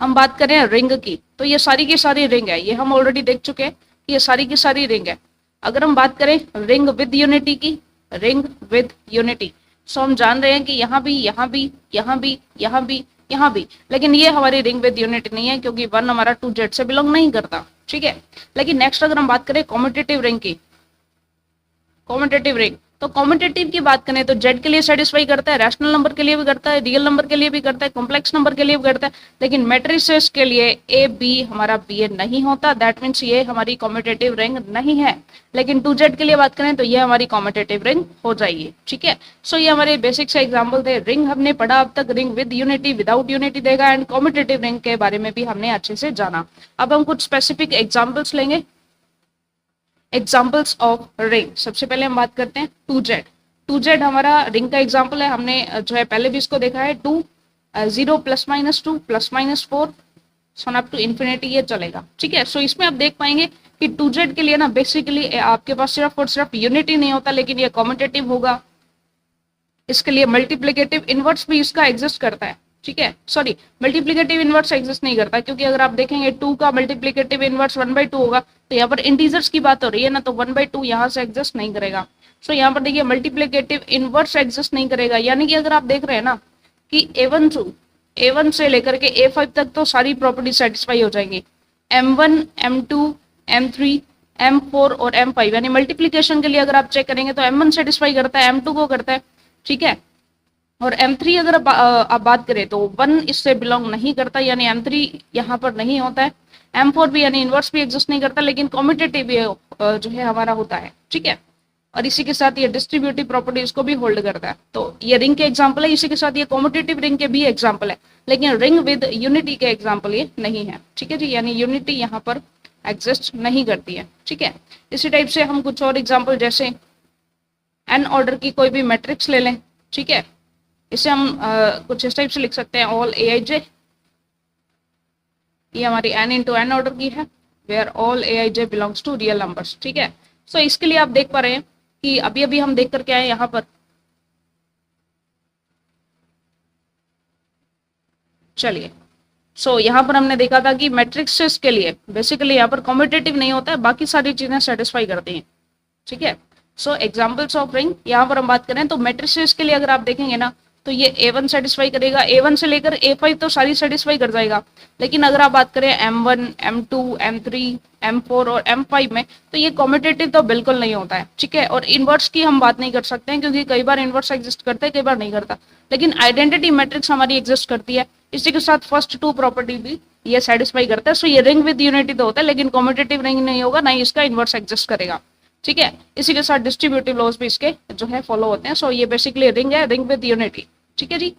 हम बात करें रिंग की तो ये सारी की सारी रिंग है, ये हम ऑलरेडी देख चुके हैं कि ये सारी की सारी रिंग है। अगर हम बात करें रिंग विद यूनिटी की, रिंग विद यूनिटी, सो हम जान रहे हैं कि यहाँ भी, यहाँ भी, यहाँ भी, यहाँ भी, यहाँ भी, लेकिन ये हमारी रिंग विद यूनिटी नहीं है क्योंकि 1 हमारा 2z से बिलोंग नहीं करता, ठीक है। लेकिन नेक्स्ट अगर हम बात करें कॉम्यूटेटिव रिंग की, कॉम्यूटेटिव रिंग, तो कॉम्यूटेटिव की बात करें तो जेड के लिए सेटिस्फाई करता है, रैशनल नंबर के लिए भी करता है, रियल नंबर के लिए भी करता है, कॉम्प्लेक्स नंबर के लिए भी करता है, लेकिन मैट्रिसेस के लिए ए बी हमारा BA नहीं होता, दैट मीन्स ये हमारी कॉम्यूटेटिव रिंग नहीं है। लेकिन 2z के लिए बात करें तो ये हमारी कॉम्यूटेटिव रिंग हो जाएगी, ठीक है। सो ये हमारे बेसिक से एग्जाम्पल थे। रिंग हमने पढ़ा अब तक, ring with unity, without unity देगा, एंड कॉम्यूटेटिव रिंग के बारे में भी हमने अच्छे से जाना। अब हम कुछ स्पेसिफिक एग्जाम्पल्स लेंगे, एग्जाम्पल्स ऑफ रिंग। सबसे पहले हम बात करते हैं 2z। 2z हमारा रिंग का एग्जाम्पल है, हमने जो है पहले भी इसको देखा है। 2 0 +-2 +-4 सो अप टू इन्फिनिटी ये चलेगा, ठीक है। सो इसमें आप देख पाएंगे कि 2z के लिए ना बेसिकली आपके पास सिर्फ और सिर्फ यूनिटी नहीं होता, लेकिन ये कॉम्यूटेटिव होगा। इसके लिए मल्टीप्लिकेटिव इनवर्स भी इसका एग्जिस्ट करता है, ठीक है। सॉरी, मल्टीप्लिकेटिव इनवर्स एग्जिस्ट नहीं करता क्योंकि अगर आप देखेंगे 2 का मल्टीप्लिकेटिव इनवर्स 1/2 होगा, तो यहाँ पर इंटीजर्स की बात हो रही है ना, तो 1/2 यहाँ से एग्जिस्ट नहीं करेगा। सो यहाँ पर देखिए मल्टीप्लिकेटिव इनवर्स एग्जिस्ट नहीं करेगा, यानी कि अगर आप देख रहे हैं ना कि A1 से लेकर के A5 तक तो सारी प्रॉपर्टी सेटिस्फाई हो जाएंगी, M1 M2 M3 M4 और M5 यानी मल्टीप्लीकेशन के लिए अगर आप चेक करेंगे तो M1 सेटिस्फाई करता है, M2 को करता है, ठीक है। और M3 अगर आप बात करें तो 1 इससे बिलोंग नहीं करता, यानी M3 यहाँ पर नहीं होता है। M4 भी यानी इनवर्स भी एग्जिस्ट नहीं करता, लेकिन कॉम्यूटेटिव जो है हमारा होता है, ठीक है। और इसी के साथ ये डिस्ट्रीब्यूटिव प्रॉपर्टीज को भी होल्ड करता है। तो ये रिंग के एग्जांपल है, इसी के साथ ये कॉम्यूटेटिव रिंग के भी एग्जांपल है, लेकिन रिंग विद यूनिटी के एग्जांपल ये नहीं है, ठीक है जी। यानी यूनिटी यहाँ पर एग्जिस्ट नहीं करती है, ठीक है। इसी टाइप से हम कुछ और एग्जांपल जैसे n ऑर्डर की कोई भी मैट्रिक्स ले लें, ठीक है। इसे हम कुछ इस टाइप से लिख सकते हैं, ऑल aij, ये हमारी n इंटू n ऑर्डर की है, where all aij belongs to real numbers, ठीक है। सो इसके लिए आप देख पा रहे हैं कि अभी अभी हम देख करके आए यहाँ पर, चलिए। सो यहाँ पर हमने देखा था कि मैट्रिक्सेस के लिए बेसिकली यहाँ पर कॉम्पिटेटिव नहीं होता है, बाकी सारी चीजें सेटिस्फाई करती हैं, ठीक है। सो एग्जांपल्स ऑफ रिंग यहाँ पर हम बात करें तो मैट्रिसेस के लिए अगर आप देखेंगे ना तो ये A1 सेटिस्फाई करेगा, A1 से लेकर A5 तो सारी सेटिस्फाई कर जाएगा। लेकिन अगर आप बात करें M1 M2 M3 M4 और M5 में तो ये कॉम्पिटेटिव तो बिल्कुल नहीं होता है, ठीक है। और इनवर्स की हम बात नहीं कर सकते हैं क्योंकि कई बार इनवर्स एग्जिस्ट करता है, कई बार नहीं करता, लेकिन आइडेंटिटी मैट्रिक्स हमारी एग्जिस्ट करती है। इसी के साथ फर्स्ट टू प्रॉपर्टी भी ये सेटिस्फाई करता है। सो ये रिंग विद यूनिटी तो होता है, लेकिन कॉम्पिटेटिव रिंग नहीं होगा, ना ही इसका इनवर्स एग्जिस्ट करेगा, ठीक है। इसी के साथ डिस्ट्रीब्यूटिव लॉज भी इसके जो है फॉलो होते हैं। सो ये बेसिकली रिंग है, रिंग विद यूनिटी, ठीक है जी।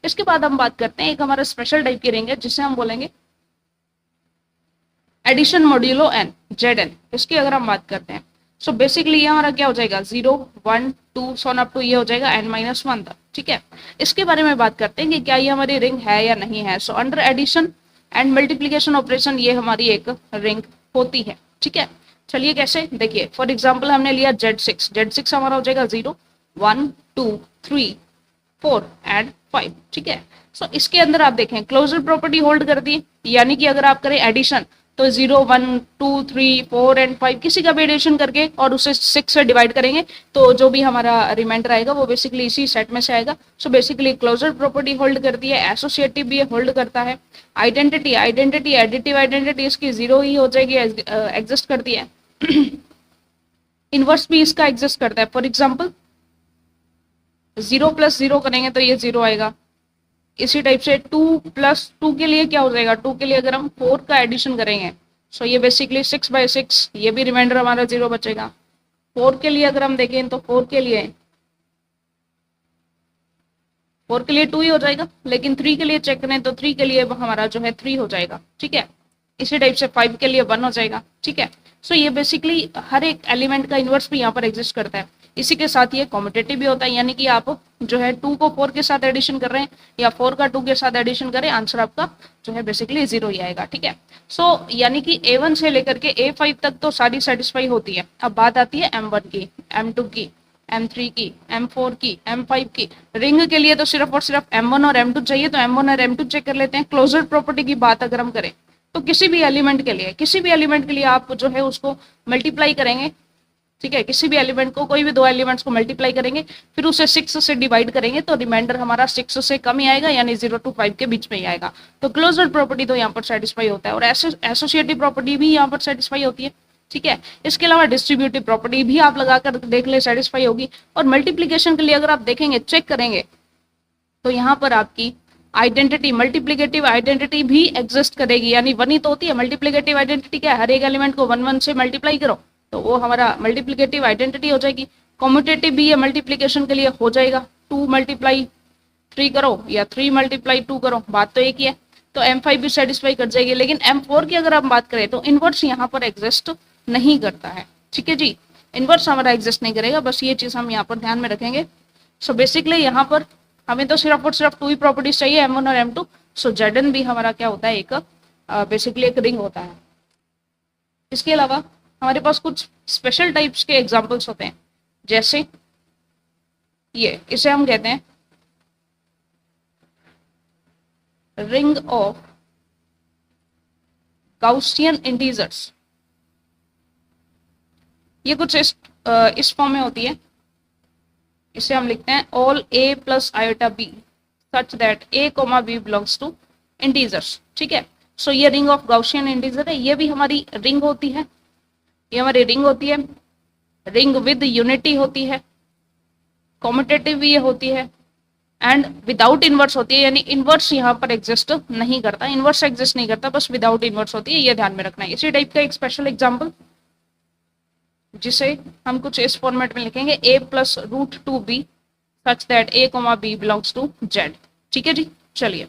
इसके बाद हम बात करते हैं एक हमारा स्पेशल टाइप की रिंग है जिसे हम बोलेंगे एडिशन मॉड्यूलो n, Zn। इसकी अगर हम बात करते हैं सो बेसिकली ये हमारा क्या हो जाएगा 0 1 2 सोन अप टू ये हो जाएगा n-1 तक, ठीक है। इसके बारे में बात करते हैं कि क्या ये हमारी रिंग है या नहीं है। So under addition and multiplication operation ये हमारी एक रिंग होती है, ठीक है। चलिए कैसे देखिए, फॉर एग्जाम्पल हमने लिया Z6 हमारा हो जाएगा 0 1 2 3 4 एंड 5, ठीक है। सो इसके अंदर आप देखें क्लोजर प्रॉपर्टी होल्ड करती है, यानी कि अगर आप करें एडिशन तो 0 1 2 3 4 एंड 5 किसी का भी एडिशन करके और उसे 6 से डिवाइड करेंगे तो जो भी हमारा रिमाइंडर आएगा वो बेसिकली इसी सेट में से आएगा। So basically closure property hold करती है, एसोसिएटिव भी होल्ड करता है। आइडेंटिटी एडिटिव आइडेंटिटी इसकी 0 ही हो जाएगी, एग्जिस्ट करती है। इनवर्स भी इसका एग्जिस्ट करता है। फॉर एग्जाम्पल 0 + 0 करेंगे तो ये 0 आएगा। इसी टाइप से 2 + 2 के लिए क्या हो जाएगा, 2 के लिए अगर हम 4 का एडिशन करेंगे सो ये बेसिकली 6/6, ये भी रिमाइंडर हमारा 0 बचेगा। 4 के लिए अगर हम देखें तो 4 के लिए 2 ही हो जाएगा, लेकिन 3 के लिए चेक करें तो 3 के लिए हमारा जो है 3 हो जाएगा, ठीक है। इसी टाइप से 5 के लिए 1 हो जाएगा, ठीक है। सो ये बेसिकली हर एक एलिमेंट का इन्वर्स भी यहाँ पर एग्जिस्ट करता है। इसी के साथ ये कॉम्पिटेटिव भी होता है, यानी कि आप जो है 2 को 4 के साथ एडिशन कर रहे हैं या 4 का 2 के साथ एडिशन करें, आंसर आपका जो है बेसिकली 0 ही आएगा, ठीक है। सो यानी कि A1 से लेकर के A5 तक तो सारी सेटिस्फाई होती है। अब बात आती है M1 की, M2 की, M3 की, M4 की, M5 की। रिंग के लिए तो सिर्फ और सिर्फ M1 और M2 चाहिए, तो M1 और M2 चेक कर लेते हैं। क्लोजर प्रॉपर्टी की बात अगर हम करें तो किसी भी एलिमेंट के लिए आप जो है उसको मल्टीप्लाई करेंगे, ठीक है। किसी भी एलिमेंट को, कोई भी 2 एलिमेंट्स को मल्टीप्लाई करेंगे, फिर उसे 6 से डिवाइड करेंगे तो रिमाइंडर हमारा 6 से कम ही आएगा, यानी 0 to 5 के बीच में ही आएगा। तो क्लोजर प्रॉपर्टी तो यहाँ पर सेटिस्फाई होता है, और एसोसिएटिव प्रॉपर्टी भी यहाँ पर सेटिस्फाई होती है, ठीक है। इसके अलावा डिस्ट्रीब्यूटिव प्रॉपर्टी भी आप लगाकर देख ले, सेटिस्फाई होगी। और मल्टीप्लीकेशन के लिए अगर आप देखेंगे, चेक करेंगे तो यहाँ पर आपकी आइडेंटिटी, मल्टीप्लिकेटिव आइडेंटिटी भी एग्जिस्ट करेगी, यानी 1 ही तो होती है। मल्टीप्लिकेटिव आइडेंटिटी क्या है, हर एक एलिमेंट को 1 1 से मल्टीप्लाई करो तो वो हमारा मल्टीप्लिकेटिव आइडेंटिटी हो जाएगी। कॉम्यूटेटिव भी है, मल्टीप्लिकेशन के लिए हो जाएगा, 2 × 3 करो या 3 × 2 करो, बात तो एक ही है। तो M5 भी सेटिस्फाई कर जाएगी। लेकिन M4 की अगर हम बात करें तो इनवर्स यहाँ पर एग्जिस्ट नहीं करता है, ठीक है जी। इनवर्स हमारा एग्जिस्ट नहीं करेगा, बस ये चीज हम यहाँ पर ध्यान में रखेंगे। सो बेसिकली यहाँ पर हमें तो सिर्फ और सिर्फ 2 ही प्रॉपर्टीज चाहिए, M1 और M2। सो Zn भी हमारा क्या होता है, एक बेसिकली एक रिंग होता है। इसके अलावा हमारे पास कुछ स्पेशल टाइप्स के एग्जांपल्स होते हैं, जैसे ये, इसे हम कहते हैं रिंग ऑफ गाउसियन इंटीजर्स। ये कुछ इस फॉर्म में होती है। इसे हम लिखते हैं all a plus iota b such that a comma b belongs to integers. ठीक है, सो ये रिंग ऑफ गाउसियन इंटीजर है, ये भी हमारी रिंग होती है, ये हमारी रिंग होती है, रिंग विद यूनिटी होती है, कॉम्यूटेटिव भी ये होती है, एंड विदाउट इनवर्स होती है, यानी इनवर्स यहाँ पर एग्जिस्ट नहीं करता, इनवर्स एग्जिस्ट नहीं करता, बस विदाउट इनवर्स होती है, ये ध्यान में रखना है। इसी टाइप का एक स्पेशल एग्जाम्पल जिसे हम कुछ इस फॉर्मेट में लिखेंगे, a plus root two b such that a comma b belongs to z। ठीक है जी, चलिए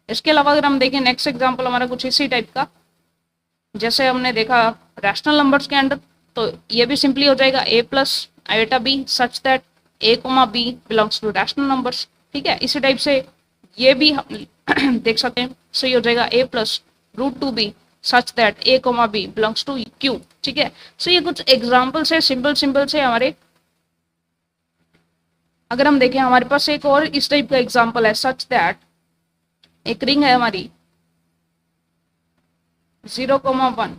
इसके अलावा अगर हम देखें नेक्स्ट एग्जाम्पल हमारा कुछ इसी टाइप का, जैसे हमने देखा रैशनल नंबर्स के अंडर, तो ये भी सिंपली हो जाएगा a plus iota b such that a comma b belongs to rational numbers. ठीक है, इसी टाइप से ये भी हम देख सकते हैं, सही हो जाएगा a plus root two b such that a comma b belongs to q। ठीक है, सो ये कुछ एग्जाम्पल्स है, सिंपल से हमारे। अगर हम देखें हमारे पास एक और इस टाइप का एग्जाम्पल है, सच दैट एक रिंग है हमारी 0,1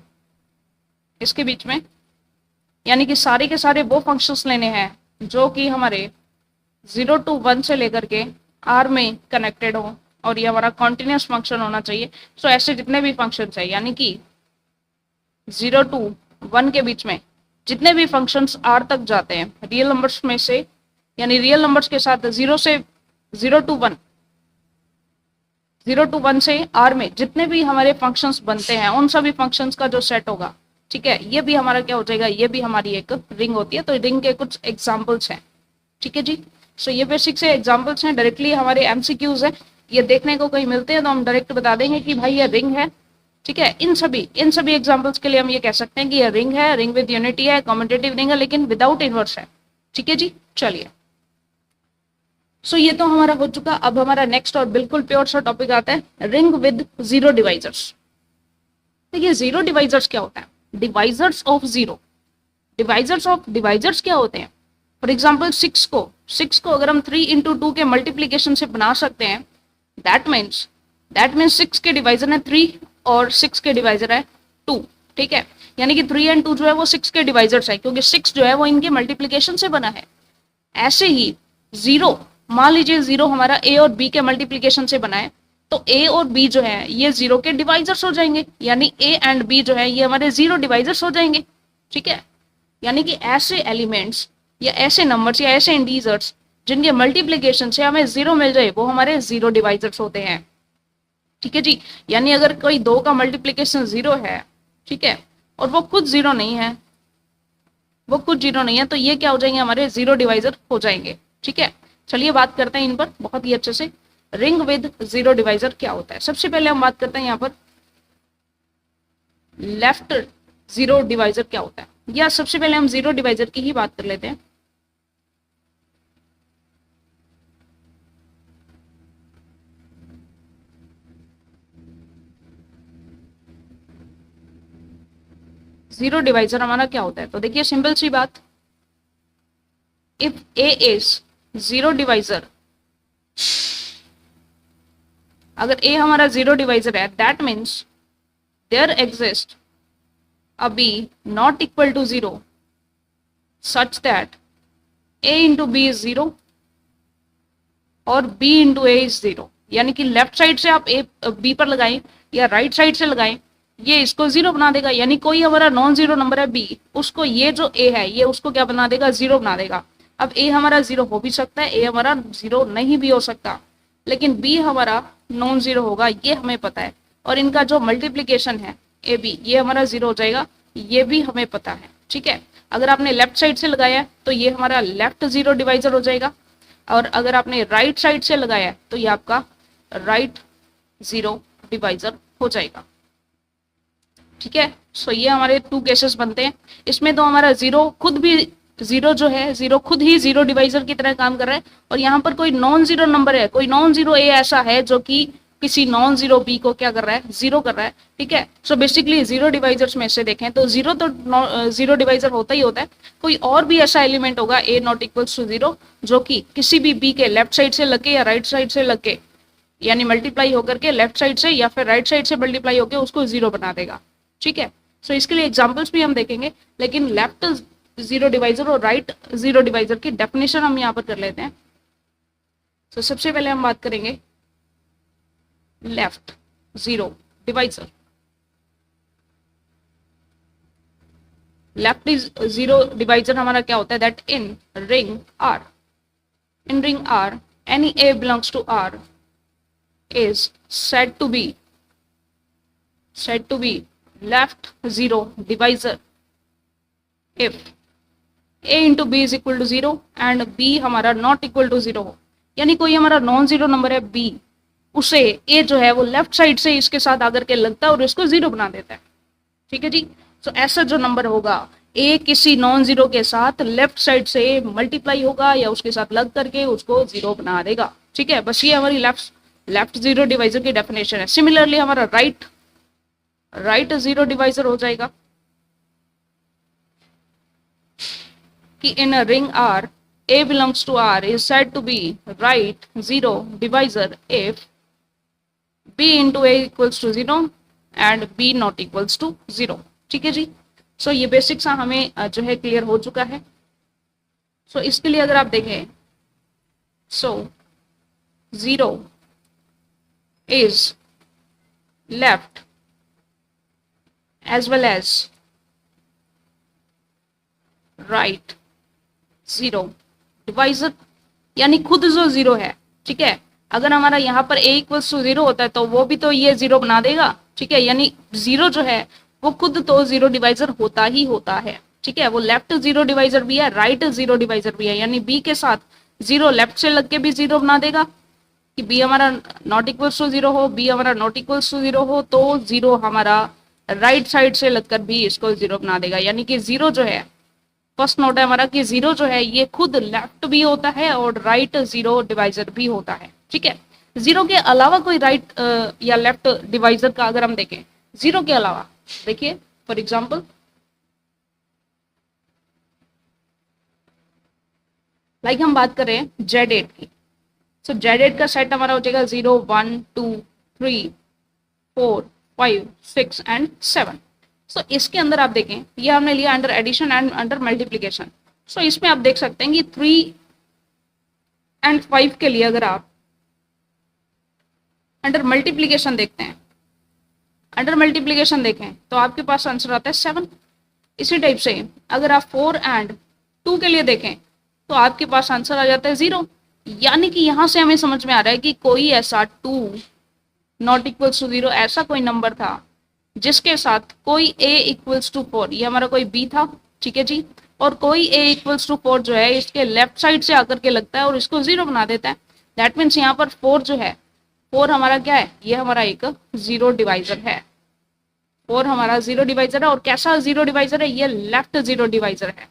इसके बीच में, यानी कि सारे के सारे वो फंक्शंस लेने हैं जो कि हमारे 0 to 1 से लेकर के r में कनेक्टेड हो, और ये हमारा कॉन्टिन्यूस फंक्शन होना चाहिए। सो ऐसे जितने भी फंक्शन है, यानी कि 0 to 1 के बीच में जितने भी फंक्शंस r तक जाते हैं रियल नंबर्स में से, यानी रियल नंबर्स के साथ 0 to 1 से r में जितने भी हमारे फंक्शंस बनते हैं, उन सभी फंक्शंस का जो सेट होगा, ठीक है, ये भी हमारा क्या हो जाएगा, ये भी हमारी एक रिंग होती है। तो रिंग के कुछ एग्जाम्पल्स हैं। ठीक है जी, सो ये बेसिक से एग्जाम्पल्स हैं, डायरेक्टली हमारे एमसीक्यूज है, ये देखने को कहीं मिलते हैं तो हम डायरेक्ट बता देंगे कि भाई ये रिंग है। ठीक है, इन सभी एग्जाम्पल्स के लिए हम ये कह सकते हैं कि ये रिंग है, रिंग विद यूनिटी है, कॉम्यूटेटिव रिंग है, लेकिन विदाउट इनवर्स है। ठीक है जी, चलिए सो ये तो हमारा हो चुका। अब हमारा नेक्स्ट और बिल्कुल प्योर सा टॉपिक आता है रिंग विद जीरो डिवाइजर्स। देखिए जीरो डिवाइजर्स क्या होता है, डिवाइजर्स ऑफ जीरो। डिवाइजर्स क्या होते हैं, फॉर एग्जाम्पल 6 को अगर हम 3 into 2 के मल्टीप्लीकेशन से बना सकते हैं, दैट मीन्स 6 के डिवाइजर है 3 और 6 के डिवाइजर है 2। ठीक है, यानी कि 3 and 2 जो है वो 6 के डिवाइजर्स है, क्योंकि 6 जो है वो इनके मल्टीप्लीकेशन से बना है। ऐसे ही जीरो, मान लीजिए जीरो हमारा ए और बी के मल्टीप्लीकेशन से बना है, तो ए और बी जो है ये जीरो के डिवाइजर्स हो जाएंगे, यानी ए एंड बी जो है ये हमारे जीरो डिवाइजर्स हो जाएंगे। ठीक है, यानी कि ऐसे एलिमेंट्स या ऐसे नंबर्स या ऐसे इंटीजर्स जिनके मल्टीप्लीकेशन से हमें जीरो मिल जाए, वो हमारे जीरो डिवाइजर्स होते हैं। ठीक है जी, यानी अगर कोई 2 का मल्टीप्लीकेशन 0 है, ठीक है, और वो खुद जीरो नहीं है, तो ये क्या हो जाएंगे, हमारे जीरो डिवाइजर हो जाएंगे। ठीक है, चलिए बात करते हैं इन पर बहुत ही अच्छे से। रिंग विद जीरो डिवाइजर क्या होता है, सबसे पहले हम बात करते हैं यहाँ पर लेफ्ट जीरो डिवाइजर क्या होता है, या सबसे पहले हम जीरो डिवाइजर की ही बात कर लेते हैं। जीरो डिवाइजर हमारा क्या होता है, तो देखिए सिंपल सी बात, if A is zero divisor, अगर ए हमारा जीरो डिवाइजर है, that means there exist a B not equal to zero such that A into B is zero और B into A is zero. यानी कि left side से आप A B पर लगाएं या राइट साइड से लगाएं, ये इसको जीरो बना देगा। यानी कोई हमारा नॉन जीरो नंबर है बी, उसको ये जो ए है ये उसको क्या बना देगा, जीरो बना देगा। अब ए हमारा जीरो हो भी सकता है, ए हमारा जीरो नहीं भी हो सकता, लेकिन बी हमारा नॉन जीरो होगा, ये हमें पता है। और इनका जो मल्टीप्लीकेशन है ए बी, ये हमारा जीरो हो जाएगा, ये भी हमें पता है। ठीक है, अगर आपने लेफ्ट साइड से लगाया है तो ये हमारा लेफ्ट जीरो डिवाइजर हो जाएगा, और अगर आपने राइट साइड से लगाया है तो ये आपका राइट जीरो डिवाइजर हो जाएगा। ठीक है, सो ये हमारे 2 केसेस बनते हैं। इसमें तो हमारा जीरो खुद भी, जीरो जो है जीरो खुद ही जीरो डिवाइजर की तरह काम कर रहा है, और यहाँ पर कोई नॉन जीरो नंबर है, कोई नॉन जीरो ए ऐसा है जो कि किसी नॉन जीरो बी को क्या कर रहा है, जीरो कर रहा है। ठीक है, सो बेसिकली जीरो डिवाइजर्स में से देखें तो जीरो तो जीरो डिवाइजर होता ही होता है, कोई और भी ऐसा एलिमेंट होगा ए नॉट इक्वल्स टू जीरो जो कि किसी भी बी के लेफ्ट साइड से लगे या राइट साइड से लगे, यानी मल्टीप्लाई होकर के लेफ्ट साइड से या फिर राइट साइड से मल्टीप्लाई होकर उसको जीरो बना देगा। ठीक है, सो इसके लिए एग्जाम्पल्स भी हम देखेंगे, लेकिन लेफ्ट जीरो डिवाइजर और राइट जीरो डिवाइजर की डेफिनेशन हम यहाँ पर कर लेते हैं। तो सबसे पहले हम बात करेंगे left zero divisor. Left is zero divisor हमारा क्या होता है, that in ring R any a belongs to R is said to be left zero divisor if a into b is equal to 0 and b हमारा not equal to 0 हो। यानी कोई हमारा non zero number है b, उसे a जो है वो लेफ्ट साइड से इसके साथ आकर के लगता है और इसको जीरो बना देता है। ठीक है जी। तो ऐसा जो नंबर होगा a किसी नॉन जीरो के साथ लेफ्ट साइड से मल्टीप्लाई होगा या उसके साथ लग करके उसको जीरो बना देगा। ठीक है, बस ये हमारी लेफ्ट जीरो डिवाइजर की डेफिनेशन है। सिमिलरली हमारा राइट जीरो डिवाइजर हो जाएगा कि in a ring R A belongs to R is said to be right zero divisor if B into A equals to 0 and B not equals to 0। ठीक है जी। So ये basic सा हमें जो है क्लियर हो चुका है। सो इसके लिए अगर आप देखें, सो 0 is left as well as right zero divisor, यानी खुद जो जीरो है। ठीक है, अगर हमारा यहाँ पर a इक्वल्स टू 0 होता है तो वो भी तो ये जीरो बना देगा। ठीक है, यानी जीरो जो है वो खुद तो जीरो डिवाइजर होता ही होता है। ठीक है, वो लेफ्ट जीरो डिवाइजर भी है, राइट जीरो डिवाइजर भी है। यानी b के साथ जीरो लेफ्ट से लग के भी जीरो बना देगा कि b हमारा नॉट इक्वल्स टू 0 हो, b हमारा नॉट इक्वल्स टू 0 हो, तो जीरो हमारा राइट साइड से लगकर भी इसको जीरो बना देगा। यानी कि जीरो जो है, फर्स्ट नोट है हमारा कि जीरो जो है ये खुद लेफ्ट भी होता है और राइट जीरो डिवाइजर भी होता है। ठीक है, जीरो के अलावा कोई राइट या लेफ्ट डिवाइजर का अगर हम देखें, जीरो के अलावा देखिए फॉर एग्जाम्पल लाइक हम बात करें Z8 की। सो Z8 का सेट हमारा हो जाएगा 0 1 2 3 4 5 6 एंड 7। सो इसके अंदर आप देखें, ये हमने लिया under addition and under multiplication. So इसमें आप देख सकते हैं कि 3 एंड 5 के लिए अगर आप अंडर मल्टीप्लीकेशन देखते हैं, अंडर मल्टीप्लीकेशन देखें तो आपके पास आंसर आता है 7। इसी टाइप से अगर आप 4 एंड 2 के लिए देखें तो आपके पास आंसर आ जाता है 0। यानी कि यहां से हमें समझ में आ रहा है कि कोई ऐसा 2 नॉट इक्वल्स टू 0 ऐसा कोई नंबर था जिसके साथ कोई a इक्वल्स टू 4, ये हमारा कोई b था। ठीक है जी, और कोई a इक्वल्स टू 4 जो है इसके लेफ्ट साइड से आकर के लगता है और इसको 0 बना देता है। दैट मीन्स यहाँ पर 4 जो है, 4 हमारा क्या है, ये हमारा एक जीरो डिवाइजर है। 4 हमारा जीरो डिवाइजर है। और कैसा जीरो डिवाइजर है, ये लेफ्ट जीरो डिवाइजर है,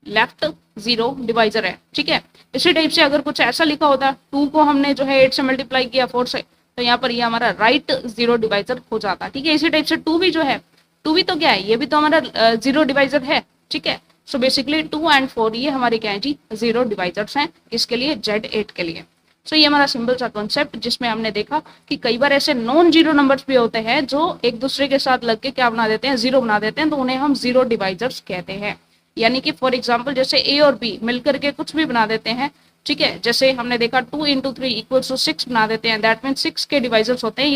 लेफ्ट जीरो डिवाइजर है। ठीक है, इसी टाइप से अगर कुछ ऐसा लिखा होता, 2 को हमने जो है 8 से मल्टीप्लाई किया 4 से, तो यहाँ पर ये हमारा राइट जीरो डिवाइजर हो जाता। ठीक है, इसी टाइप से 2 भी जो है, 2 भी तो क्या है, ये भी तो हमारा जीरो डिवाइजर है। ठीक है, सो बेसिकली 2 एंड 4 ये हमारे क्या है जी, जीरो डिवाइजर्स हैं। इसके लिए Z8 के लिए। सो ये हमारा सिंपल सा कॉन्सेप्ट जिसमें हमने देखा कि कई बार ऐसे नॉन जीरो नंबर्स भी होते हैं जो एक दूसरे के साथ लग के क्या बना देते हैं, जीरो बना देते हैं, तो उन्हें हम जीरो डिवाइजर्स कहते हैं। यानी कि फॉर एग्जाम्पल जैसे a और b मिलकर के कुछ भी बना देते हैं। ठीक है, जैसे हमने देखा 2 इंटू 3 इक्वल्स टू 6 बना देते हैं। दैट मीन 6 के डिवाइजर्स होते हैं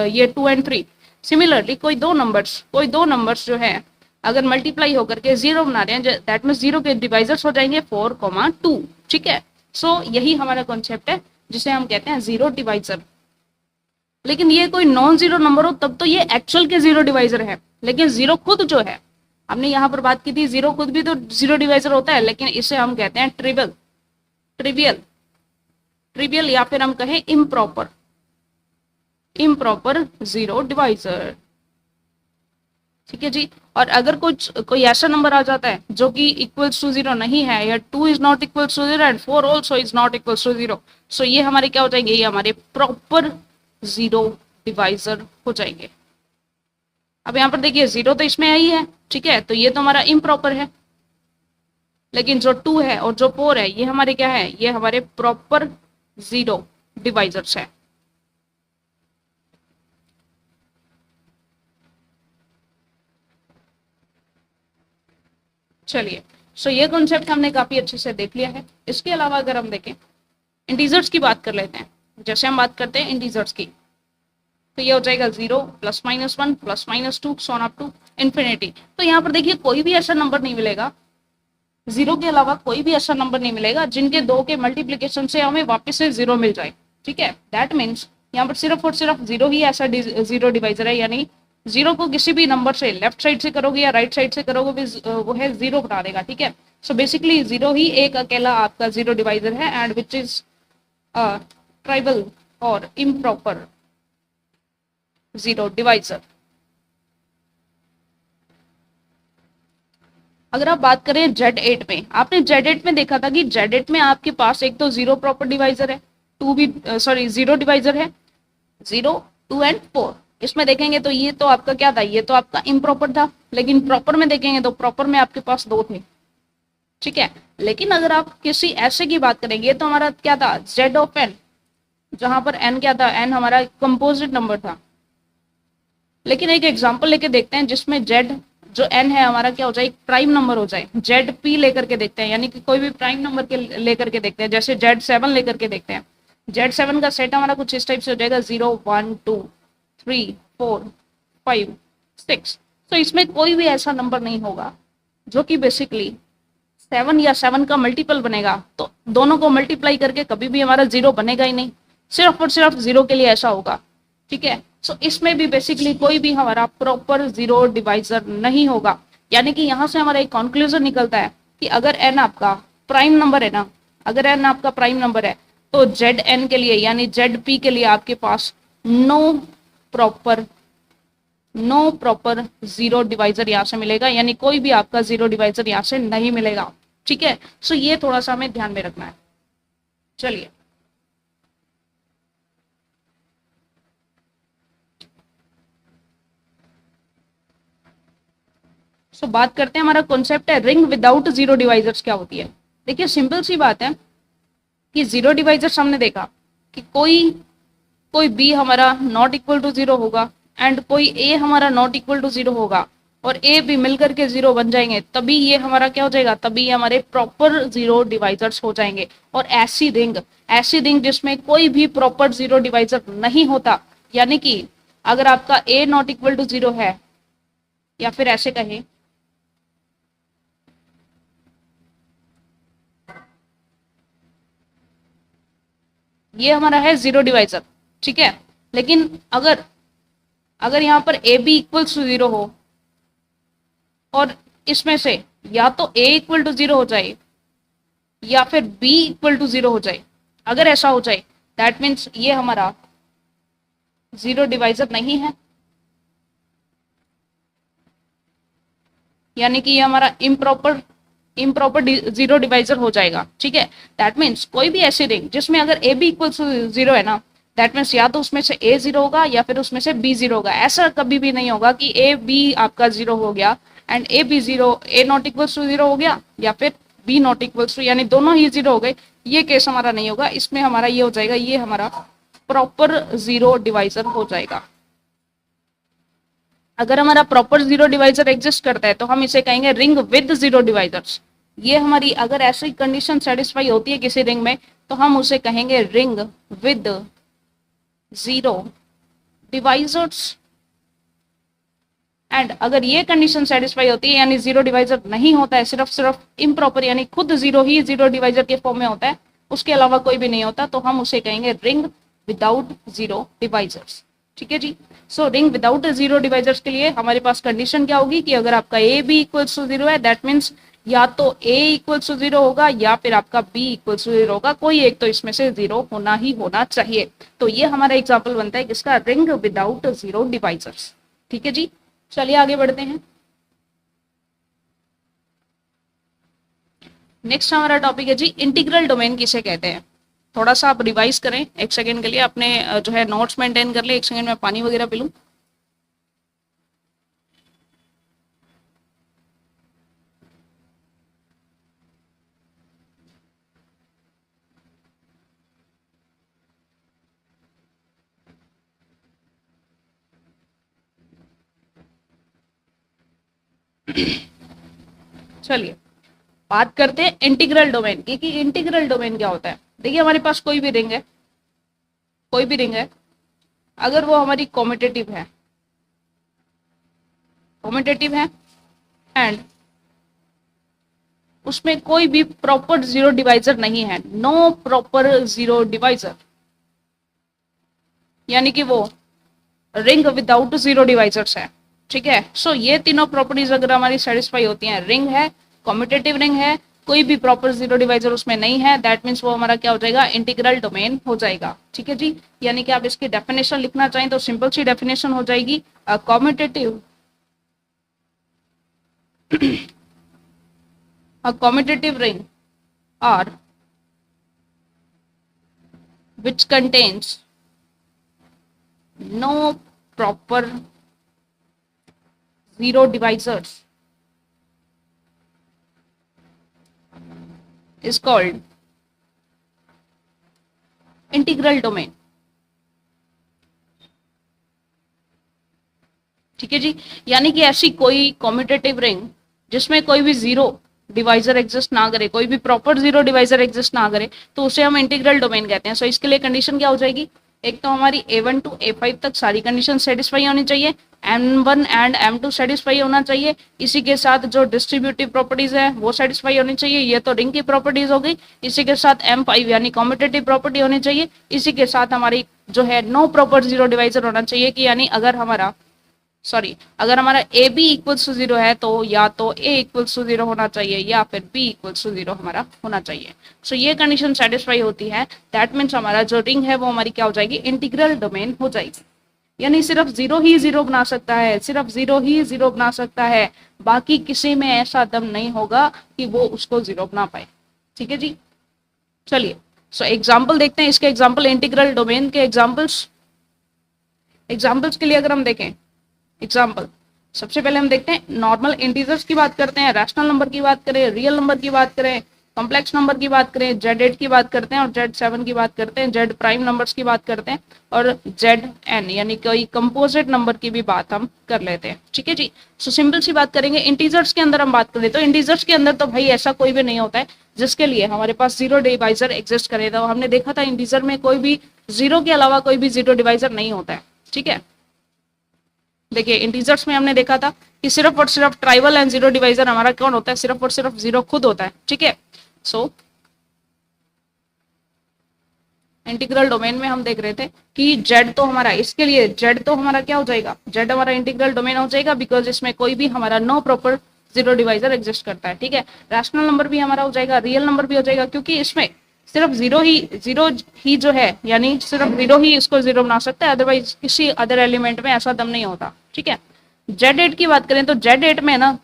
ये 2 एंड 3। सिमिलरली कोई दो नंबर्स जो है अगर मल्टीप्लाई होकर के 0 बना रहे हैं, दैट मीन 0 के डिवाइजर्स हो जाएंगे 4, 2। ठीक है, सो यही हमारा कॉन्सेप्ट है जिसे हम कहते हैं जीरो डिवाइजर। लेकिन ये कोई नॉन जीरो नंबर हो तब तो ये एक्चुअल के जीरो डिवाइजर है। लेकिन जीरो खुद जो है, हमने यहाँ पर बात की थी, जीरो खुद भी तो जीरो डिवाइजर होता है, लेकिन इसे हम कहते हैं ट्रिवियल या फिर हम कहें इम्प्रॉपर जीरो डिवाइजर। ठीक है जी। और अगर कोई ऐसा नंबर आ जाता है जो कि इक्वल्स टू 0 नहीं है, या 2 is not equals to 0 and 4 also is not equals to 0, so ये हमारे क्या हो जाएंगे, ये हमारे प्रॉपर जीरो डिवाइजर हो जाएंगे। अब यहाँ पर देखिए 0 तो इसमें ही है। ठीक है, तो ये तो हमारा इम्प्रॉपर है। लेकिन जो 2 है और जो 4 है ये हमारे क्या है, ये हमारे प्रॉपर जीरो डिवाइजर्स है। चलिए सो ये कॉन्सेप्ट हमने काफी अच्छे से देख लिया है। इसके अलावा अगर हम देखें इंटीजर्स की बात कर लेते हैं। जैसे हम बात करते हैं इंटीजर्स की, तो ये हो जाएगा 0 +-1 +-2 सॉन अप टू इन्फिनिटी। तो यहाँ पर देखिए कोई भी ऐसा नंबर नहीं मिलेगा, 0 के अलावा कोई भी ऐसा नंबर नहीं मिलेगा जिनके 2 के मल्टीप्लीकेशन से हमें वापस से 0 मिल जाए। ठीक है, दैट मीन्स यहाँ पर सिर्फ और सिर्फ 0 ही ऐसा 0 डिवाइजर है, यानी 0 को किसी भी नंबर से लेफ्ट साइड से करोगे या राइट साइड से करोगे भी वो है 0 बना देगा। ठीक है, सो बेसिकली 0 ही एक अकेला आपका 0 डिवाइजर है एंड विच इज ट्राइबल और इम्प्रॉपर 0 डिवाइजर। अगर आप बात करें Z8 में, आपने Z8 में देखा था कि Z8 में आपके पास एक तो 0 प्रॉपर डिवाइजर है, 2 भी 0 डिवाइजर है, 0, 2 एंड 4। इसमें देखेंगे तो ये तो आपका क्या था, ये तो आपका इम्प्रॉपर था, लेकिन प्रॉपर में देखेंगे तो प्रॉपर में आपके पास 2 थे। ठीक है, लेकिन अगर आप किसी ऐसे की बात करेंगे तो हमारा क्या था Z ऑफ n, जहां पर n क्या था, n हमारा कंपोजिट नंबर था। लेकिन एक एग्जांपल लेके देखते हैं जिसमें Z जो n है हमारा क्या हो जाए, एक प्राइम नंबर हो जाए। ZP लेकर के देखते हैं, यानी कि कोई भी प्राइम नंबर के लेकर के देखते हैं। जैसे Z7 लेकर के देखते हैं, Z7 का सेट हमारा कुछ इस टाइप से हो जाएगा 0 1 2 3 4 5 6। तो इसमें कोई भी ऐसा नंबर नहीं होगा जो कि बेसिकली 7 या 7 का मल्टीपल बनेगा, तो दोनों को मल्टीप्लाई करके कभी भी हमारा 0 बनेगा ही नहीं, सिर्फ और सिर्फ 0 के लिए ऐसा होगा। ठीक है, सो इसमें भी बेसिकली कोई भी हमारा प्रॉपर 0 डिवाइजर नहीं होगा। यानी कि यहाँ से हमारा एक कंक्लूजन निकलता है कि अगर n आपका प्राइम नंबर है ना, अगर n आपका प्राइम नंबर है तो Zn के लिए यानी Zp के लिए आपके पास नो प्रॉपर 0 डिवाइजर यहाँ से मिलेगा, यानी कोई भी आपका 0 डिवाइजर यहाँ से नहीं मिलेगा। ठीक है, सो ये थोड़ा सा हमें ध्यान में रखना है। चलिए बात करते हैं, हमारा कॉन्सेप्ट है रिंग विदाउट 0 डिवाइजर्स क्या होती है। देखिए सिंपल सी बात है कि 0 डिवाइजर्स हमने देखा कि कोई बी हमारा नॉट इक्वल टू 0 होगा एंड कोई ए हमारा नॉट इक्वल टू 0 होगा और ए भी मिलकर के 0 बन जाएंगे, तभी ये हमारा क्या हो जाएगा, तभी ये हमारे प्रॉपर 0 डिवाइजर्स हो जाएंगे। और ऐसी रिंग जिसमें कोई भी प्रॉपर 0 डिवाइजर नहीं होता, यानी कि अगर आपका ए नॉट इक्वल टू 0 है, या फिर ऐसे कहें ये हमारा है 0 डिवाइजर। ठीक है, लेकिन अगर यहाँ पर ए बी इक्वल्स टू 0 हो और इसमें से या तो ए इक्वल टू 0 हो जाए या फिर बी इक्वल टू 0 हो जाए, अगर ऐसा हो जाए दैट मीन्स ये हमारा 0 डिवाइजर नहीं है, यानी कि ये हमारा इम्प्रॉपर 0 डिवाइजर हो जाएगा। ठीक है, दैट मीन्स कोई भी ऐसी रिंग जिसमें अगर ए बी इक्वल टू 0 है ना, दैट मीन्स या तो उसमें से ए 0 होगा या फिर उसमें से बी 0 होगा। ऐसा कभी भी नहीं होगा कि ए बी आपका 0 हो गया and a b 0, a not equal to 0 हो गया या फिर बी नॉट इक्वल टू, यानी दोनों ही 0 हो गए। ये केस हमारा नहीं होगा, इसमें हमारा ये हो जाएगा, ये हमारा प्रॉपर 0 डिवाइजर हो जाएगा। अगर हमारा प्रॉपर 0 डिवाइजर एग्जिस्ट करता है तो हम इसे कहेंगे रिंग विद 0 डिवाइजर्स। ये हमारी अगर ऐसी कंडीशन सेटिस्फाई होती है किसी रिंग में तो हम उसे कहेंगे रिंग विद 0 डिवाइजर्स। एंड अगर ये कंडीशन सेटिस्फाई होती है यानी 0 डिवाइजर नहीं होता है, सिर्फ इम्प्रॉपर यानी खुद 0 ही 0 डिवाइजर के फॉर्म में होता है, उसके अलावा कोई भी नहीं होता, तो हम उसे कहेंगे रिंग विदाउट 0 डिवाइजर्स। ठीक है जी, सो रिंग विदाउट 0 डिवाइजर्स के लिए हमारे पास कंडीशन क्या होगी कि अगर आपका ए बी इक्वल्स टू 0 है, दैट मीन्स या तो ए इक्वल्स टू 0 होगा या फिर आपका बी इक्वल्स टू 0 होगा, कोई एक तो इसमें से 0 होना ही होना चाहिए। तो ये हमारा एग्जाम्पल बनता है किसका, रिंग विदाउट 0 डिवाइजर्स। ठीक है जी, चलिए आगे बढ़ते हैं। नेक्स्ट हमारा टॉपिक है जी इंटीग्रल डोमेन किसे कहते हैं। थोड़ा सा आप रिवाइज करें एक सेकेंड के लिए, अपने जो है नोट्स मेंटेन कर ले। एक सेकेंड में पानी वगैरह पी लूं। चलिए, बात करते हैं इंटीग्रल डोमेन की, कि इंटीग्रल डोमेन क्या होता है। देखिए हमारे पास कोई भी रिंग है, कोई भी रिंग है, अगर वो हमारी कॉम्यूटेटिव है, कॉम्यूटेटिव है एंड उसमें कोई भी प्रॉपर जीरो डिवाइजर नहीं है, नो प्रॉपर जीरो डिवाइजर, यानी कि वो रिंग विदाउट जीरो डिवाइजर्स है, ठीक है। सो ये तीनों प्रॉपर्टीज अगर हमारी सेटिस्फाई होती हैं, रिंग है, कॉम्यूटेटिव रिंग है, कोई भी प्रॉपर जीरो डिवाइजर उसमें नहीं है, दैट मीन्स वो हमारा क्या हो जाएगा, इंटीग्रल डोमेन हो जाएगा, ठीक है जी। यानी कि आप इसकी डेफिनेशन लिखना चाहें तो सिंपल सी डेफिनेशन हो जाएगी, commutative a commutative ring or which contains no proper zero divisors is called integral domain, ठीक है जी। यानी कि ऐसी कोई कॉम्यूटेटिव रिंग जिसमें कोई भी जीरो डिवाइजर एग्जिस्ट ना करे, कोई भी प्रॉपर जीरो डिवाइजर एग्जिस्ट ना करे, तो उसे हम इंटीग्रल डोमेन कहते हैं। सो इसके लिए कंडीशन क्या हो जाएगी, एक तो हमारी A1 to A5 तक सारी कंडीशन सेटिस्फाई होनी चाहिए, M1 एंड M2 सेटिस्फाई होना चाहिए, इसी के साथ जो डिस्ट्रीब्यूटिव प्रॉपर्टीज है वो सेटिस्फाई होनी चाहिए, ये तो रिंग की प्रॉपर्टीज हो गई, इसी के साथ M5 यानी कॉम्यूटेटिव प्रॉपर्टी होनी चाहिए, इसी के साथ हमारी जो है नो प्रॉपर जीरो डिवाइजर होना चाहिए, कि यानी अगर हमारा a b equals to zero है तो या तो ए इक्वल्स टू जीरो होना चाहिए या फिर बी इक्वल्स टू जीरो हमारा होना चाहिए। सो ये कंडीशन सेटिस्फाई होती है, दैट मीन्स हमारा जो रिंग है वो हमारी क्या हो जाएगी, इंटीग्रल डोमेन हो जाएगी। यानी सिर्फ जीरो ही जीरो बना सकता है, सिर्फ जीरो ही जीरो बना सकता है, बाकी किसी में ऐसा दम नहीं होगा कि वो उसको जीरो बना पाए, ठीक है जी। चलिए सो एग्जाम्पल देखते हैं, इसके एग्जाम्पल इंटीग्रल डोमेन के एग्जाम्पल्स के लिए अगर हम देखें एग्जाम्पल, सबसे पहले हम देखते हैं नॉर्मल इंटीजर्स की बात करते हैं, रैशनल नंबर की बात करें, रियल नंबर की बात करें, कॉम्प्लेक्स नंबर की बात करें, Z8 की बात करते हैं और Z7 की बात करते हैं, Z प्राइम नंबर्स की बात करते हैं और Zn यानी कोई कंपोजिट नंबर की भी बात हम कर लेते हैं, ठीक है जी। सो सिंपल सी बात करेंगे, इंटीजर्स के अंदर हम बात करें तो इंटीजर्स के अंदर तो भाई ऐसा कोई भी नहीं होता है जिसके लिए हमारे पास जीरो डिवाइजर एग्जिस्ट करे। तो हमने देखा था इंटीजर में कोई भी जीरो के अलावा कोई भी जीरो डिवाइजर नहीं होता है, ठीक है। देखिए इंटीजर्स में हमने देखा था कि सिर्फ और सिर्फ ट्राइवल एंड जीरो डिवाइजर हमारा कौन होता है, सिर्फ और सिर्फ जीरो खुद होता है, ठीक है। सो इंटीग्रल डोमेन में हम देख रहे थे कि जेड तो हमारा, इसके लिए जेड तो हमारा क्या हो जाएगा, जेड हमारा इंटीग्रल डोमेन हो जाएगा बिकॉज इसमें कोई भी हमारा no proper zero divisor exist करता है, ठीक है। रैशनल नंबर भी हमारा हो जाएगा, रियल नंबर भी हो जाएगा, क्योंकि इसमें सिर्फ जीरो ही जो है, यानी सिर्फ जीरो ही इसको जीरो बना सकता है, अदरवाइज किसी अदर एलिमेंट में ऐसा दम नहीं होता, ठीक है। Z8 की बात करें तो Z8 में ना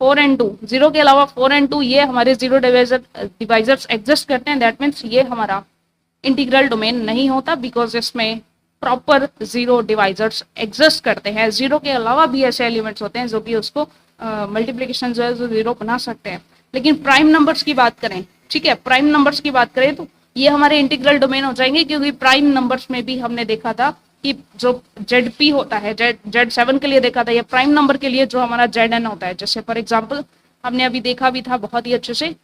4 and 2 जीरो के अलावा 4 and 2 ये हमारे जीरो डिवाइजर्स एग्जिस्ट करते हैं, दैट मीन्स ये हमारा इंटीग्रल डोमेन नहीं होता बिकॉज इसमें प्रॉपर जीरो डिवाइजर्स एग्जिस्ट करते हैं। जीरो के अलावा भी ऐसे एलिमेंट्स होते हैं जो कि उसको मल्टीप्लीकेशन जो है जो जीरो बना सकते हैं। लेकिन प्राइम नंबर्स की बात करें, ठीक है, प्राइम नंबर्स की बात करें तो ये हमारे इंटीग्रल डोमेन हो जाएंगे, क्योंकि प्राइम नंबर्स में भी हमने देखा था कि जो ZP होता है, Z7 के लिए देखा था, ये प्राइम नंबर के लिए जो हमारा Zn होता है। जैसे फॉर एग्जांपल हमने अभी देखा भी था बहुत ही अच्छे से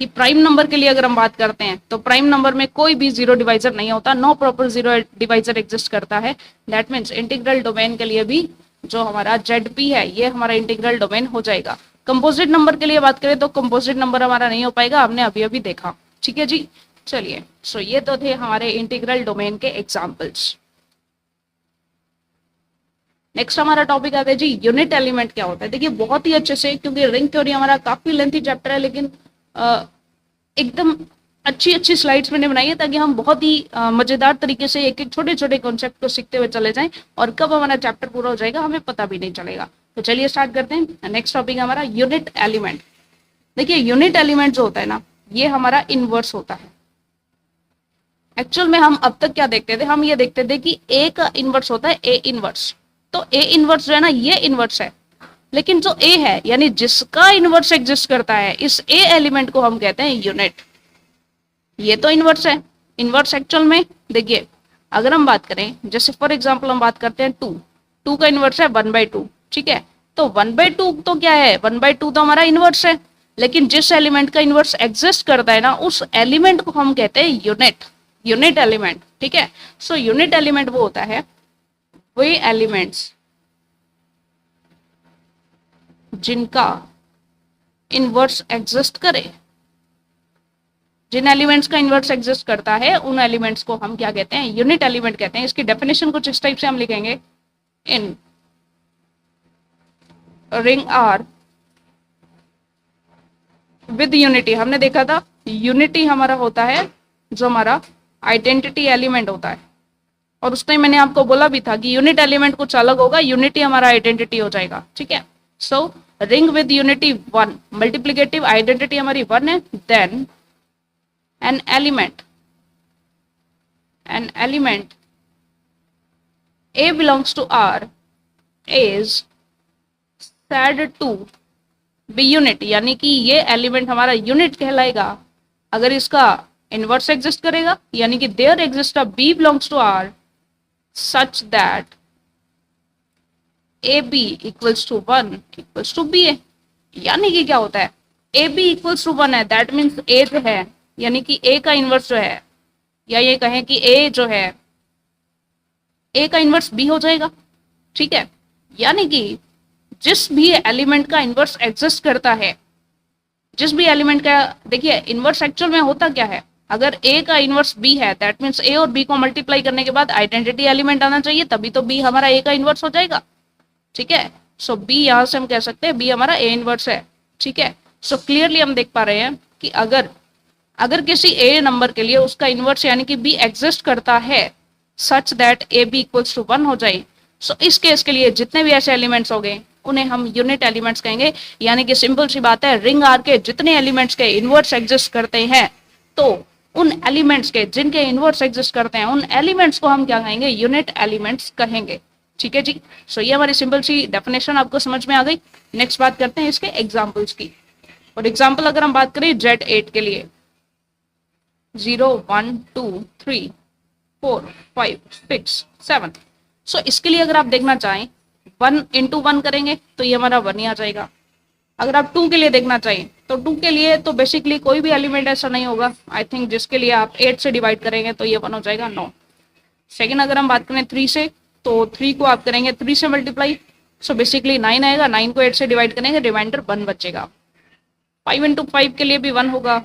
कि प्राइम नंबर के लिए अगर हम बात करते हैं तो प्राइम नंबर में कोई भी जीरो डिवाइजर नहीं होता, no proper zero divisor exist करता है, दैट मीन्स इंटीग्रल डोमेन के लिए भी जो हमारा ZP है ये हमारा इंटीग्रल डोमेन हो जाएगा। कंपोजिट नंबर के लिए बात करें तो कंपोजिट नंबर हमारा नहीं हो पाएगा, हमने अभी अभी देखा, ठीक है जी। चलिए सो ये तो थे हमारे इंटीग्रल डोमेन के एग्जांपल्स। नेक्स्ट हमारा टॉपिक आता है जी यूनिट एलिमेंट क्या होता है। देखिए बहुत ही अच्छे से, क्योंकि रिंग थ्योरी हमारा काफी लेंथी चैप्टर है, लेकिन एकदम अच्छी स्लाइड्स मैंने बनाई है ताकि हम बहुत ही मजेदार तरीके से एक एक छोटे छोटे कॉन्सेप्ट को सीखते हुए चले जाएं और कब हमारा चैप्टर पूरा हो जाएगा हमें पता भी नहीं चलेगा। तो चलिए स्टार्ट करते हैं। नेक्स्ट टॉपिक हमारा यूनिट एलिमेंट। देखिए यूनिट एलिमेंट जो होता है ना, ये हमारा इनवर्स होता है। एक्चुअल में हम अब तक क्या देखते थे, हम ये देखते थे कि ए का इनवर्स होता है ए इनवर्स। तो ए इनवर्स जो है ना ये इनवर्स है, लेकिन जो ए है यानी जिसका इनवर्स एग्जिस्ट करता है, इस ए एलिमेंट को हम कहते हैं यूनिट। ये तो इनवर्स है। इनवर्स एक्चुअल में देखिए अगर हम बात करें, जैसे फॉर एग्जांपल हम बात करते हैं 2 का इनवर्स है 1/2, ठीक है। तो 1/2 तो क्या है, 1/2 तो हमारा इनवर्स है, लेकिन जिस एलिमेंट का इनवर्स एग्जिस्ट करता है ना, उस एलिमेंट को हम कहते हैं यूनिट, यूनिट एलिमेंट, ठीक है। सो यूनिट एलिमेंट वो होता है, वही एलिमेंट्स जिनका इनवर्स एग्जिस्ट करे, जिन एलिमेंट्स का इनवर्स एग्जिस्ट करता है उन एलिमेंट्स को हम क्या कहते हैं, यूनिट एलिमेंट कहते हैं। इसकी डेफिनेशन कुछ इस टाइप से हम लिखेंगे, in ring R with unity. हमने देखा था यूनिटी हमारा होता है जो हमारा आइडेंटिटी एलिमेंट होता है, और उस टाइम मैंने आपको बोला भी था कि यूनिट एलिमेंट कुछ अलग होगा, यूनिटी हमारा आइडेंटिटी हो जाएगा, ठीक है। So ring with unity 1, multiplicative identity हमारी 1 है, then an element A belongs to R is said to be unit, यानी कि ये एलिमेंट हमारा यूनिट कहलाएगा अगर इसका इनवर्स एग्जिस्ट करेगा, यानी कि there exist a B belongs to R such that AB equals to 1 equals to BA। यानी कि क्या होता है, AB equals to 1 है, दैट मीन्स A जो है, यानी कि A का इनवर्स जो है, या ये कहें कि A जो है, A का इनवर्स B हो जाएगा, ठीक है। यानी कि जिस भी एलिमेंट का इनवर्स एग्जिस्ट करता है, जिस भी एलिमेंट का, देखिए इनवर्स एक्चुअल में होता क्या है, अगर A का इनवर्स B है, दैट मीन्स A और B को मल्टीप्लाई करने के बाद आइडेंटिटी एलिमेंट आना चाहिए, तभी तो B हमारा A का इनवर्स हो जाएगा, ठीक है। सो B यहां से हम कह सकते हैं B हमारा A इनवर्स है, ठीक है। सो क्लियरली हम देख पा रहे हैं कि अगर किसी A नंबर के लिए उसका इनवर्स यानी कि B एग्जिस्ट करता है such that AB equals to 1 हो जाए, सो इस केस के लिए जितने भी ऐसे एलिमेंट्स हो गए उन्हें हम यूनिट एलिमेंट्स कहेंगे। यानी कि सिंपल सी बात है, रिंग आर के जितने एलिमेंट्स के इनवर्स एग्जिस्ट करते हैं, तो उन एलिमेंट्स के जिनके इनवर्स एग्जिस्ट करते हैं उन एलिमेंट्स को हम क्या कहेंगे, यूनिट एलिमेंट्स कहेंगे, ठीक है जी। सो ये हमारी सिंपल सी डेफिनेशन आपको समझ में आ गई। नेक्स्ट बात करते हैं इसके एग्जाम्पल्स की। और एग्जाम्पल अगर हम बात करें Z8 के लिए, 0 1 2 3 4 5 6 7, सो इसके लिए अगर आप देखना चाहें 1 इंटू 1 करेंगे तो ये हमारा 1 ही आ जाएगा। अगर आप 2 के लिए देखना चाहिए तो 2 के लिए तो बेसिकली कोई भी एलिमेंट ऐसा नहीं होगा, आई थिंक, जिसके लिए आप 8 से डिवाइड करेंगे तो ये 1 हो जाएगा, नो। सेकेंड अगर हम बात करें 3 से, तो 3 को आप करेंगे 3 से मल्टीप्लाई, सो बेसिकली 9 आएगा, 9 को 8 से डिवाइड करेंगे, रिमाइंडर 1 बचेगा। 5 इंटू 5 के लिए भी 1 होगा,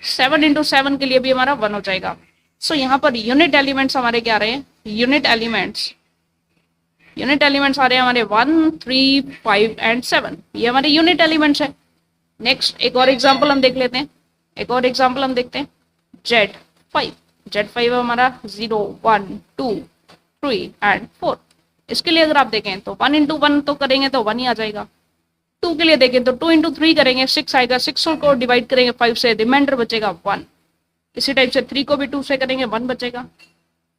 7 इंटू 7 के लिए भी हमारा 1 हो जाएगा। सो यहाँ पर यूनिट एलिमेंट्स हमारे क्या आ रहे हैं, यूनिट एलिमेंट्स आ रहे हैं हमारे 1 3 5 एंड 7, ये हमारे यूनिट एलिमेंट्स है। नेक्स्ट एक और एग्जांपल हम देख लेते हैं, Z5 हमारा 0 1 2 3 एंड 4। इसके लिए अगर आप देखें तो 1 इंटू 1 तो करेंगे तो 1 ही आ जाएगा। 2 के लिए देखें तो 2 इंटू 3 करेंगे 6 आएगा, 6 को डिवाइड करेंगे 5 से, रिमाइंडर बचेगा 1। इसी टाइप से 3 को भी 2 से करेंगे 1 बचेगा,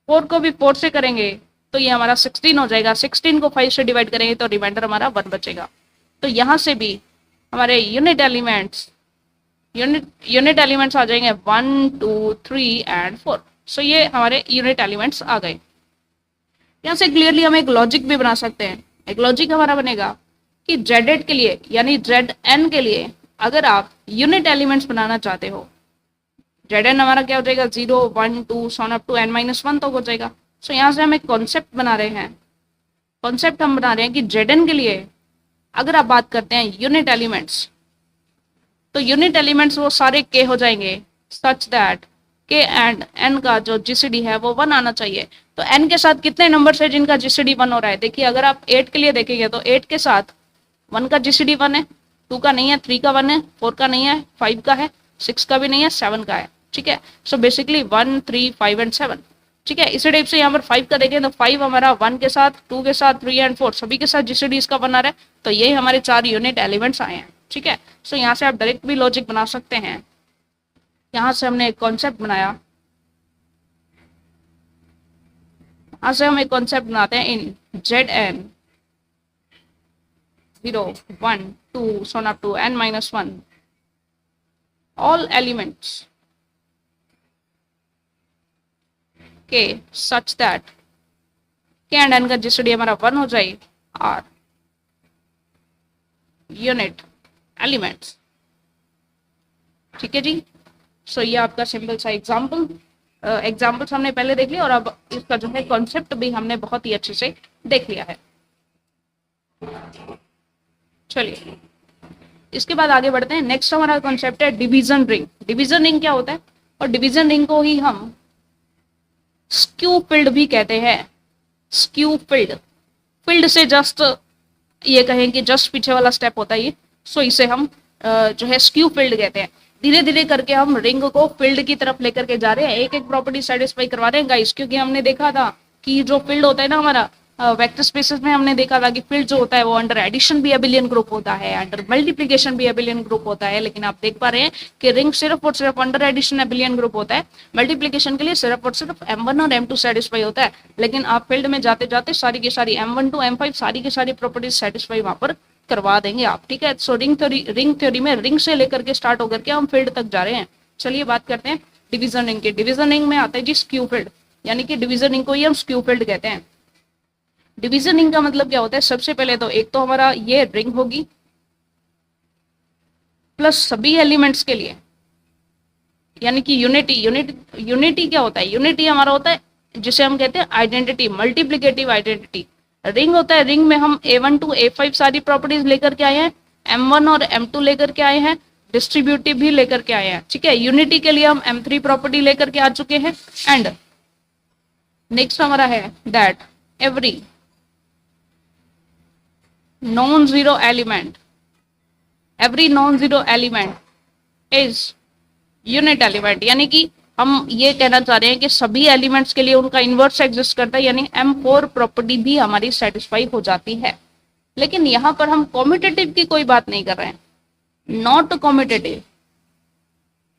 4 को भी 4 से करेंगे तो ये हमारा 16 हो जाएगा, 16 को 5 से डिवाइड करेंगे तो रिमाइंडर हमारा 1 बचेगा। तो यहाँ से भी हमारे यूनिट एलिमेंट्स आ जाएंगे 1 2 3 एंड 4। सो ये हमारे यूनिट एलिमेंट्स आ गए। यहाँ से क्लियरली हम एक लॉजिक भी बना सकते हैं। एक लॉजिक हमारा बनेगा कि Z8 के लिए यानी Zn के लिए अगर आप यूनिट एलिमेंट्स बनाना चाहते हो, Zn हमारा क्या हो जाएगा, 0 1 2 सॉन अप टू n-1 तो हो जाएगा। सो यहाँ से हम एक कॉन्सेप्ट बना रहे हैं, कि Zn के लिए अगर आप बात करते हैं यूनिट एलिमेंट्स, तो यूनिट एलिमेंट्स वो सारे k हो जाएंगे such that k and n का जो GCD है वो 1 आना चाहिए। तो n के साथ कितने नंबर है जिनका GCD 1 हो रहा है, देखिए अगर आप 8 के लिए देखेंगे तो 8 के साथ 1 का GCD 1 है, 2 का नहीं है, 3 का 1 है, 4 का नहीं है, 5 का है, 6 का भी नहीं है, 7 का है, ठीक है। सो बेसिकली 1 3 5 एंड 7, ठीक है। इसी टाइप से यहाँ पर 5 का देखें तो 5 हमारा 1 के साथ, 2 के साथ, 3 एंड 4 सभी के साथ GCD इसका 1 आ रहा है। तो ये हमारे 4 यूनिट एलिमेंट्स आए हैं, ठीक है। सो यहाँ से आप डायरेक्ट भी लॉजिक बना सकते हैं। यहाँ से हमने एक कॉन्सेप्ट बनाया, यहाँ से हम एक कॉन्सेप्ट बनाते हैं in Zn 0 1 2 so on up to n-1 all elements k such that k and n का GCD हमारा 1 हो जाए R यूनिट एलिमेंट्स। ठीक है जी। सो ये आपका सिंपल सा एग्जाम्पल्स हमने पहले देख लिया और अब इसका जो है कॉन्सेप्ट भी हमने बहुत ही अच्छे से देख लिया है। चलिए इसके बाद आगे बढ़ते हैं। नेक्स्ट हमारा कॉन्सेप्ट है डिवीजन रिंग। डिवीजन रिंग क्या होता है? और डिवीजन रिंग को ही हम स्क्यू फील्ड भी कहते हैं। स्क्यू फील्ड, फील्ड से जस्ट ये कहें कि जस्ट पीछे वाला स्टेप होता है ये। सो इसे हम जो है स्क्यू फील्ड कहते हैं। धीरे धीरे करके हम रिंग को फील्ड की तरफ लेकर के जा रहे हैं, एक एक प्रॉपर्टी सेटिस्फाई करवा रहे हैं गाइस। क्योंकि हमने देखा था कि जो फील्ड होता है ना हमारा वेक्टर स्पेसेस में, हमने देखा था कि फील्ड जो होता है वो अंडर एडिशन भी एबिलियन ग्रुप होता है, अंडर मल्टीप्लिकेशन भी एबिलियन ग्रुप होता है। लेकिन आप देख पा रहे हैं कि रिंग सिर्फ और सिर्फ अंडर एडिशन एबिलियन ग्रुप होता है। मल्टीप्लिकेशन के लिए सिर्फ और सिर्फ M1 और M2 सेटिस्फाई होता है। लेकिन आप फील्ड में जाते जाते सारी की सारी M1 to M5 सारी की सारी प्रॉपर्टीज सेटिस्फाई वहां पर करवा देंगे आप। ठीक है। सो रिंग थ्योरी में रिंग से लेकर के स्टार्ट होकर के हम फील्ड तक जा रहे हैं। चलिए बात करते हैं डिवीजन रिंग की। डिवीजन रिंग में आता है जी स्क्यू फील्ड, यानी कि डिवीजन रिंग को ही हम स्क्यू फील्ड कहते हैं। डिवीजन रिंग का मतलब क्या होता है? सबसे पहले तो एक तो हमारा ये रिंग होगी प्लस सभी एलिमेंट्स के लिए, यानी कि यूनिटी क्या होता है? यूनिटी हमारा होता है जिसे हम कहते हैं आइडेंटिटी, मल्टीप्लिकेटिव आइडेंटिटी। रिंग होता है, रिंग में हम A1 to A5 सारी प्रॉपर्टीज लेकर के आए हैं, M1 और M2 लेकर के आए हैं, डिस्ट्रीब्यूटिव भी लेकर के आए हैं। ठीक है। यूनिटी के लिए हम M3 प्रॉपर्टी लेकर के आ चुके हैं। एंड नेक्स्ट हमारा है that every non zero element is unit element, यानी कि हम ये कहना चाह रहे हैं कि सभी एलिमेंट्स के लिए उनका इनवर्स एग्जिस्ट करता है, यानी M4 प्रॉपर्टी भी हमारी सेटिस्फाई हो जाती है। लेकिन यहाँ पर हम कॉम्यूटेटिव की कोई बात नहीं कर रहे हैं, नॉट कॉम्यूटेटिव।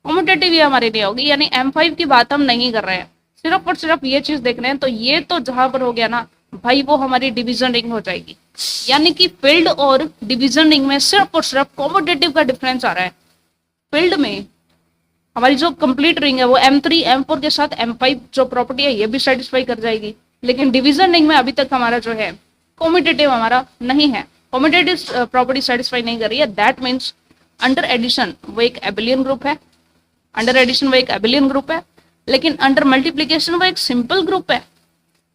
कॉम्यूटेटिव ये हमारे लिए होगी, यानी M5 की बात हम नहीं कर रहे हैं, सिर्फ और सिर्फ ये चीज देख रहे हैं। तो ये तो जहां पर हो गया ना भाई, वो हमारी डिवीजन रिंग हो जाएगी। यानी कि फील्ड और डिवीजन रिंग में सिर्फ और सिर्फ कॉम्यूटेटिव का डिफरेंस आ रहा है। फील्ड में हमारी जो कंप्लीट रिंग है वो M3 M4 के साथ M5 जो प्रॉपर्टी है ये भी सेटिस्फाई कर जाएगी। लेकिन डिवीजन रिंग में अभी तक हमारा जो है कॉम्यूटेटिव हमारा नहीं है, कॉम्यूटेटिव प्रॉपर्टी सेटिस्फाई नहीं कर रही है। दैट मीन्स अंडर एडिशन वो एक एबिलियन ग्रुप है, अंडर एडिशन वो एक एबिलियन ग्रुप है, लेकिन अंडर मल्टीप्लीकेशन वो एक सिंपल ग्रुप है।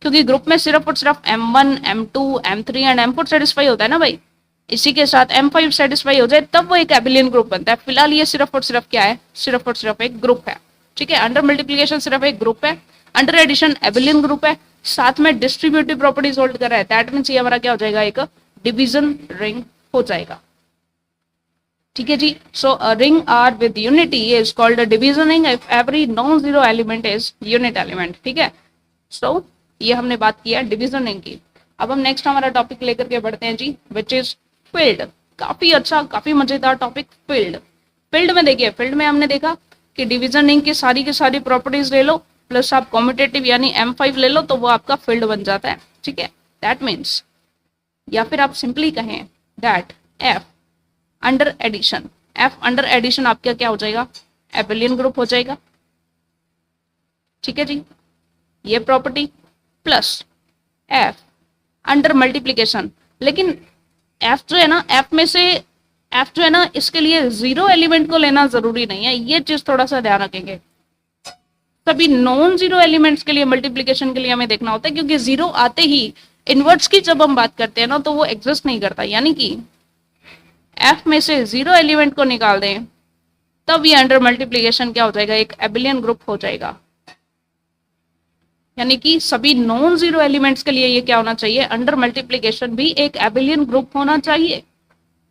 क्योंकि ग्रुप में सिर्फ और सिर्फ M1 M2 M3 and M4 satisfy होता है ना भाई, इसी के साथ M5 सेटिस्फाई हो जाए तब वो एक एबिलियन ग्रुप बनता है। फिलहाल ये सिर्फ और सिर्फ क्या है? सिर्फ और सिर्फ एक ग्रुप है। ठीक है। अंडर मल्टीप्लिकेशन सिर्फ एक ग्रुप है, अंडर एडिशन एबिलियन ग्रुप है, साथ में डिस्ट्रीब्यूटिव प्रॉपर्टीज होल्ड कर रहा है। दैट मींस ये हमारा क्या हो जाएगा? एक डिवीजन रिंग हो जाएगा। ठीक है जी। So a ring R with unity is called a division ring if every non zero element is unit element. ठीक है। सो ये हमने बात किया डिवीजन रिंग की। अब हम नेक्स्ट हमारा टॉपिक लेकर के बढ़ते हैं जी, विच इज फील्ड। काफी अच्छा, काफी मजेदार टॉपिक फील्ड। फील्ड में देखिए, फील्ड में हमने देखा कि डिवीजन रिंग की सारी प्रॉपर्टीज ले लो प्लस आप कॉम्यूटेटिव यानी M5 ले लो तो वो आपका फील्ड बन जाता है। ठीक है। दैट मीन्स, या फिर आप सिंपली कहें दैट F अंडर एडिशन आपका क्या हो जाएगा? एबिलियन ग्रुप हो जाएगा। ठीक है जी। ये property plus F under multiplication, लेकिन F जो है ना, F जो है ना, इसके लिए जीरो एलिमेंट को लेना जरूरी नहीं है, ये चीज थोड़ा सा ध्यान रखेंगे। सभी नॉन जीरो एलिमेंट्स के लिए मल्टीप्लीकेशन के लिए हमें देखना होता है, क्योंकि जीरो आते ही इनवर्ट्स की जब हम बात करते हैं ना तो वो एग्जिस्ट नहीं करता। यानी कि F में से जीरो एलिमेंट को निकाल दें तब ये अंडर मल्टीप्लीकेशन क्या हो जाएगा? एक एबिलियन ग्रुप हो जाएगा। यानी कि सभी नॉन जीरो एलिमेंट्स के लिए ये क्या होना चाहिए? अंडर मल्टीप्लीकेशन भी एक एबिलियन ग्रुप होना चाहिए,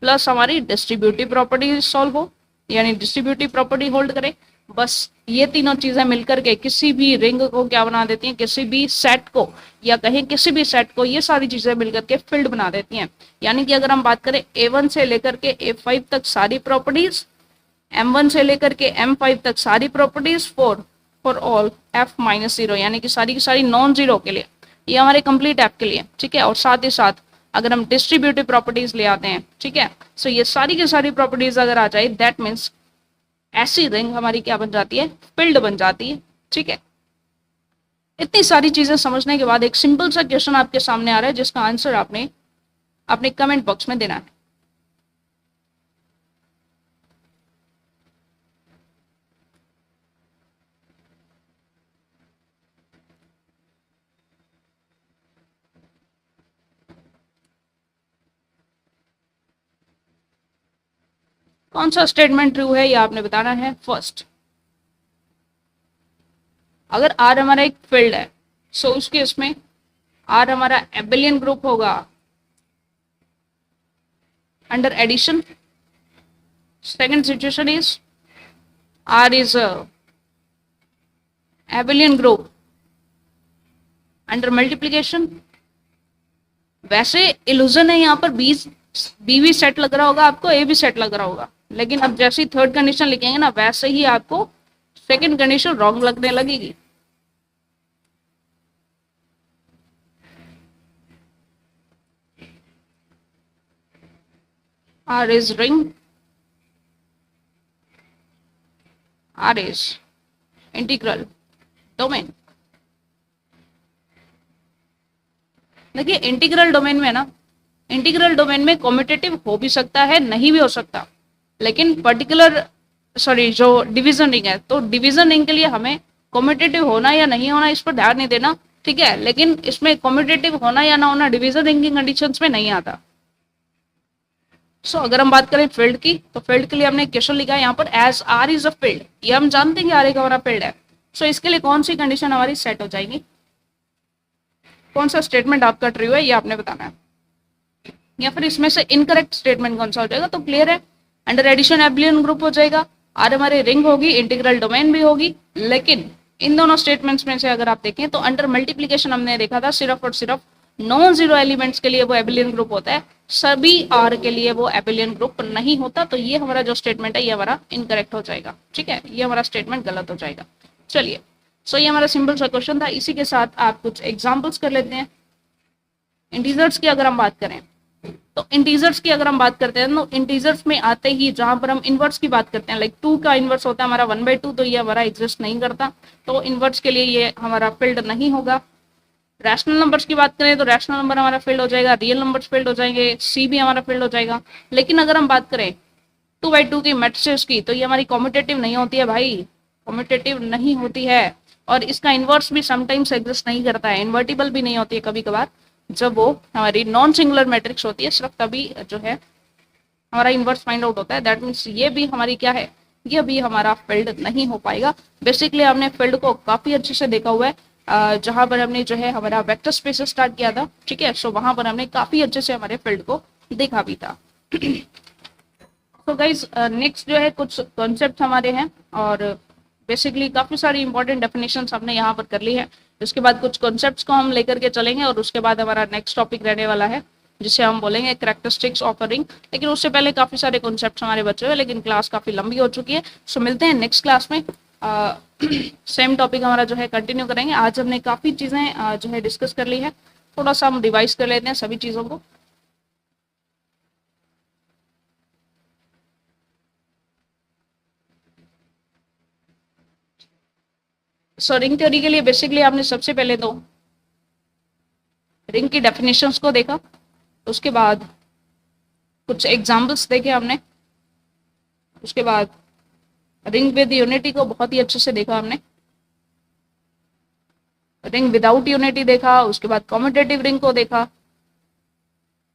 प्लस हमारी डिस्ट्रीब्यूटिव प्रॉपर्टी सॉल्व हो, यानी डिस्ट्रीब्यूटिव प्रॉपर्टी होल्ड करे। बस ये तीनों चीजें मिलकर के किसी भी रिंग को क्या बना देती हैं? किसी भी सेट को, या कहें किसी भी सेट को, ये सारी चीजें मिलकर के फील्ड बना देती हैं। यानी कि अगर हम बात करें A1 से लेकर के A5 तक सारी प्रॉपर्टीज, M1 से लेकर के M5 तक सारी प्रॉपर्टीज फॉर ऑल F-0, यानी कि सारी की सारी नॉन जीरो के लिए, ये हमारे कंप्लीट ऐप के लिए। ठीक है। और साथ ही साथ अगर हम डिस्ट्रीब्यूटिव प्रॉपर्टीज ले आते हैं, ठीक है, सो ये सारी की सारी प्रॉपर्टीज अगर आ जाए, दैट मीन्स ऐसी रिंग हमारी क्या बन जाती है? फील्ड बन जाती है। ठीक है। इतनी सारी चीजें समझने के बाद एक सिंपल सा क्वेश्चन आपके सामने आ रहा है जिसका आंसर आपने अपने कमेंट बॉक्स में देना है। कौन सा स्टेटमेंट ट्रू है ये आपने बताना है। फर्स्ट, अगर आर हमारा एक फील्ड है, सो उस केस में आर हमारा एबेलियन ग्रुप होगा under addition. Second situation is R is a abelian group under multiplication. वैसे इल्यूजन है यहाँ पर, बी भी सेट लग रहा होगा आपको, ए भी सेट लग रहा होगा, लेकिन अब जैसे ही थर्ड कंडीशन लिखेंगे ना वैसे ही आपको सेकंड कंडीशन रॉन्ग लगने लगेगी। R is ring, R is integral domain. देखिए इंटीग्रल डोमेन में ना, इंटीग्रल डोमेन में कॉम्यूटेटिव हो भी सकता है, नहीं भी हो सकता, लेकिन पर्टिकुलर जो डिवीजन रिंग है, तो डिवीजन रिंग के लिए हमें कॉम्यूटेटिव होना या नहीं होना इस पर ध्यान नहीं देना, ठीक है। लेकिन इसमें कॉम्यूटेटिव होना या ना होना डिवीजन रिंग की कंडीशंस में नहीं आता। अगर हम बात करें फील्ड की, तो फील्ड के लिए हमने क्वेश्चन लिखा है यहाँ पर, as R is a field, ये हम जानते हैं कि आर एक हमारा फील्ड है। इसके लिए कौन सी कंडीशन हमारी सेट हो जाएगी, कौन सा स्टेटमेंट आपका ट्रू है ये आपने बताना है, या फिर इसमें से इनकरेक्ट स्टेटमेंट कौन सा हो जाएगा। तो क्लियर है, अंडर एडिशन एबेलियन ग्रुप हो जाएगा, आर हमारी रिंग होगी, इंटीग्रल डोमेन भी होगी। लेकिन इन दोनों स्टेटमेंट्स में से अगर आप देखें तो अंडर मल्टीप्लीकेशन हमने देखा था सिर्फ और सिर्फ नॉन जीरो एलिमेंट्स के लिए वो एबेलियन ग्रुप होता है, सभी आर के लिए वो एबेलियन ग्रुप नहीं होता। तो ये हमारा जो स्टेटमेंट है ये हमारा इनकरेक्ट हो जाएगा, ठीक है, ये हमारा स्टेटमेंट गलत हो जाएगा। चलिए, ये हमारा सिंपल सा क्वेश्चन था। इसी के साथ आप कुछ एग्जाम्पल्स कर लेते हैं। इंटीजर्स की अगर हम बात करें, तो इंटीजर्स की अगर हम बात करते हैं, तो इंटीजर्स में आते ही जहां पर हम इनवर्स की बात करते हैं, लाइक 2 का इनवर्स होता है हमारा 1/2, तो ये हमारा एग्जिस्ट नहीं करता, तो इनवर्स के लिए ये हमारा फील्ड नहीं होगा। रैशनल नंबर्स की बात करें तो रैशनल नंबर हमारा फील्ड हो जाएगा, रियल नंबर्स फील्ड हो जाएंगे, सी भी हमारा फील्ड हो जाएगा। लेकिन अगर हम बात करें 2/2 की मैट्रिसेस की, तो ये हमारी कॉम्यूटेटिव नहीं होती है भाई, कॉम्यूटेटिव नहीं होती है, और इसका इनवर्स भी समटाइम्स एग्जिस्ट नहीं करता है, इन्वर्टिबल भी नहीं होती है कभी कभार, जब वो हमारी नॉन सिंगुलर मैट्रिक्स होती है सिर्फ तभी जो है हमारा इनवर्स फाइंड आउट होता है। दैट मीन्स ये भी हमारी क्या है, ये भी हमारा फील्ड नहीं हो पाएगा। बेसिकली हमने फील्ड को काफी अच्छे से देखा हुआ है, जहां पर हमने जो है हमारा वेक्टर स्पेस स्टार्ट किया था, ठीक है। वहां पर हमने काफी अच्छे से हमारे फील्ड को देखा भी था। तो गाइज नेक्स्ट जो है कुछ कॉन्सेप्ट हमारे हैं, और बेसिकली काफी सारी इंपॉर्टेंट डेफिनेशन हमने यहाँ पर कर ली है। उसके बाद कुछ कॉन्सेप्ट्स को हम लेकर के चलेंगे, और उसके बाद हमारा नेक्स्ट टॉपिक रहने वाला है जिसे हम बोलेंगे कैरेक्टरिस्टिक्स ऑफ अ रिंग। लेकिन उससे पहले काफी सारे कॉन्सेप्ट्स हमारे बचे हुए, लेकिन क्लास काफी लंबी हो चुकी है। मिलते हैं नेक्स्ट क्लास में, सेम टॉपिक हमारा जो है कंटिन्यू करेंगे। आज हमने काफी चीजें जो है डिस्कस कर ली है, थोड़ा सा हम रिवाइज कर लेते हैं सभी चीजों को। रिंग थ्योरी के लिए बेसिकली आपने सबसे पहले तो रिंग की डेफिनेशंस को देखा, उसके बाद कुछ एग्जांपल्स देखे हमने, उसके बाद रिंग विद यूनिटी को बहुत ही अच्छे से देखा हमने, रिंग विदाउट यूनिटी देखा, उसके बाद कॉम्यूटेटिव रिंग को देखा,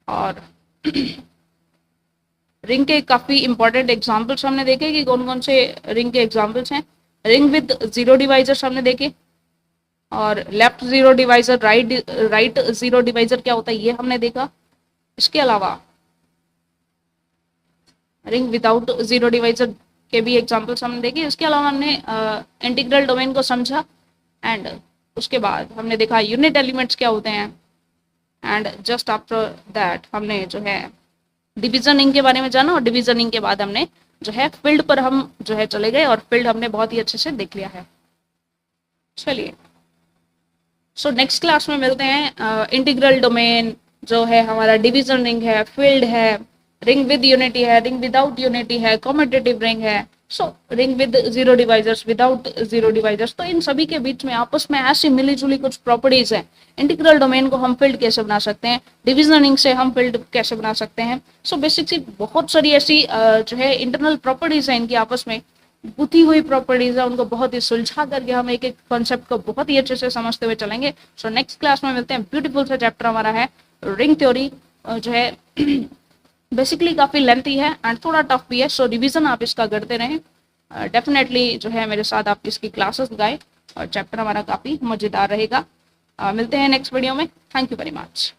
और रिंग के काफी इंपॉर्टेंट एग्जांपल्स हमने देखे कि कौन कौन से रिंग के एग्जांपल्स हैं। रिंग विद जीरो डिवाइजर्स हमने देखे, और left zero divisor, right zero divisor क्या होता है ये हमने देखा। इसके अलावा रिंग विदाउट जीरो डिवाइजर के भी एग्जांपल्स हमने देखे। इसके अलावा हमने इंटीग्रल डोमेन को समझा, एंड उसके बाद हमने देखा यूनिट एलिमेंट्स क्या होते हैं, एंड जस्ट आफ्टर दैट हमने जो है डिवीजनिंग के बारे में जाना, और डिवीजनिंग के बाद हमने जो है फील्ड पर हम जो है चले गए, और फील्ड हमने बहुत ही अच्छे से देख लिया है। चलिए, नेक्स्ट क्लास में मिलते हैं। इंटीग्रल डोमेन जो है हमारा, डिवीजन रिंग है, फील्ड है, रिंग विद यूनिटी है, रिंग विदाउट यूनिटी है, कॉम्यूटेटिव रिंग है, ring with zero divisors, without zero divisors. तो इन सभी के बीच में आपस में ऐसी मिली जुली कुछ प्रॉपर्टीज हैं। इंटीग्रल डोमेन को हम फील्ड कैसे बना सकते हैं, डिवीजन रिंग से हम फील्ड कैसे बना सकते हैं। बेसिकली बहुत सारी ऐसी जो है इंटरनल प्रॉपर्टीज है इनकी, आपस में गुथी हुई प्रॉपर्टीज है, उनको बहुत ही सुलझा करके हम एक एक कॉन्सेप्ट को बहुत ही अच्छे से समझते हुए चलेंगे। नेक्स्ट क्लास में मिलते हैं। ब्यूटीफुल सा चैप्टर हमारा है रिंग थ्योरी, जो है बेसिकली काफ़ी लेंथी है एंड थोड़ा टफ भी है, सो रिवीजन आप इसका करते रहें। डेफिनेटली जो है मेरे साथ आप इसकी क्लासेस लगाएं और चैप्टर हमारा काफ़ी मज़ेदार रहेगा। मिलते हैं नेक्स्ट वीडियो में। Thank you very much.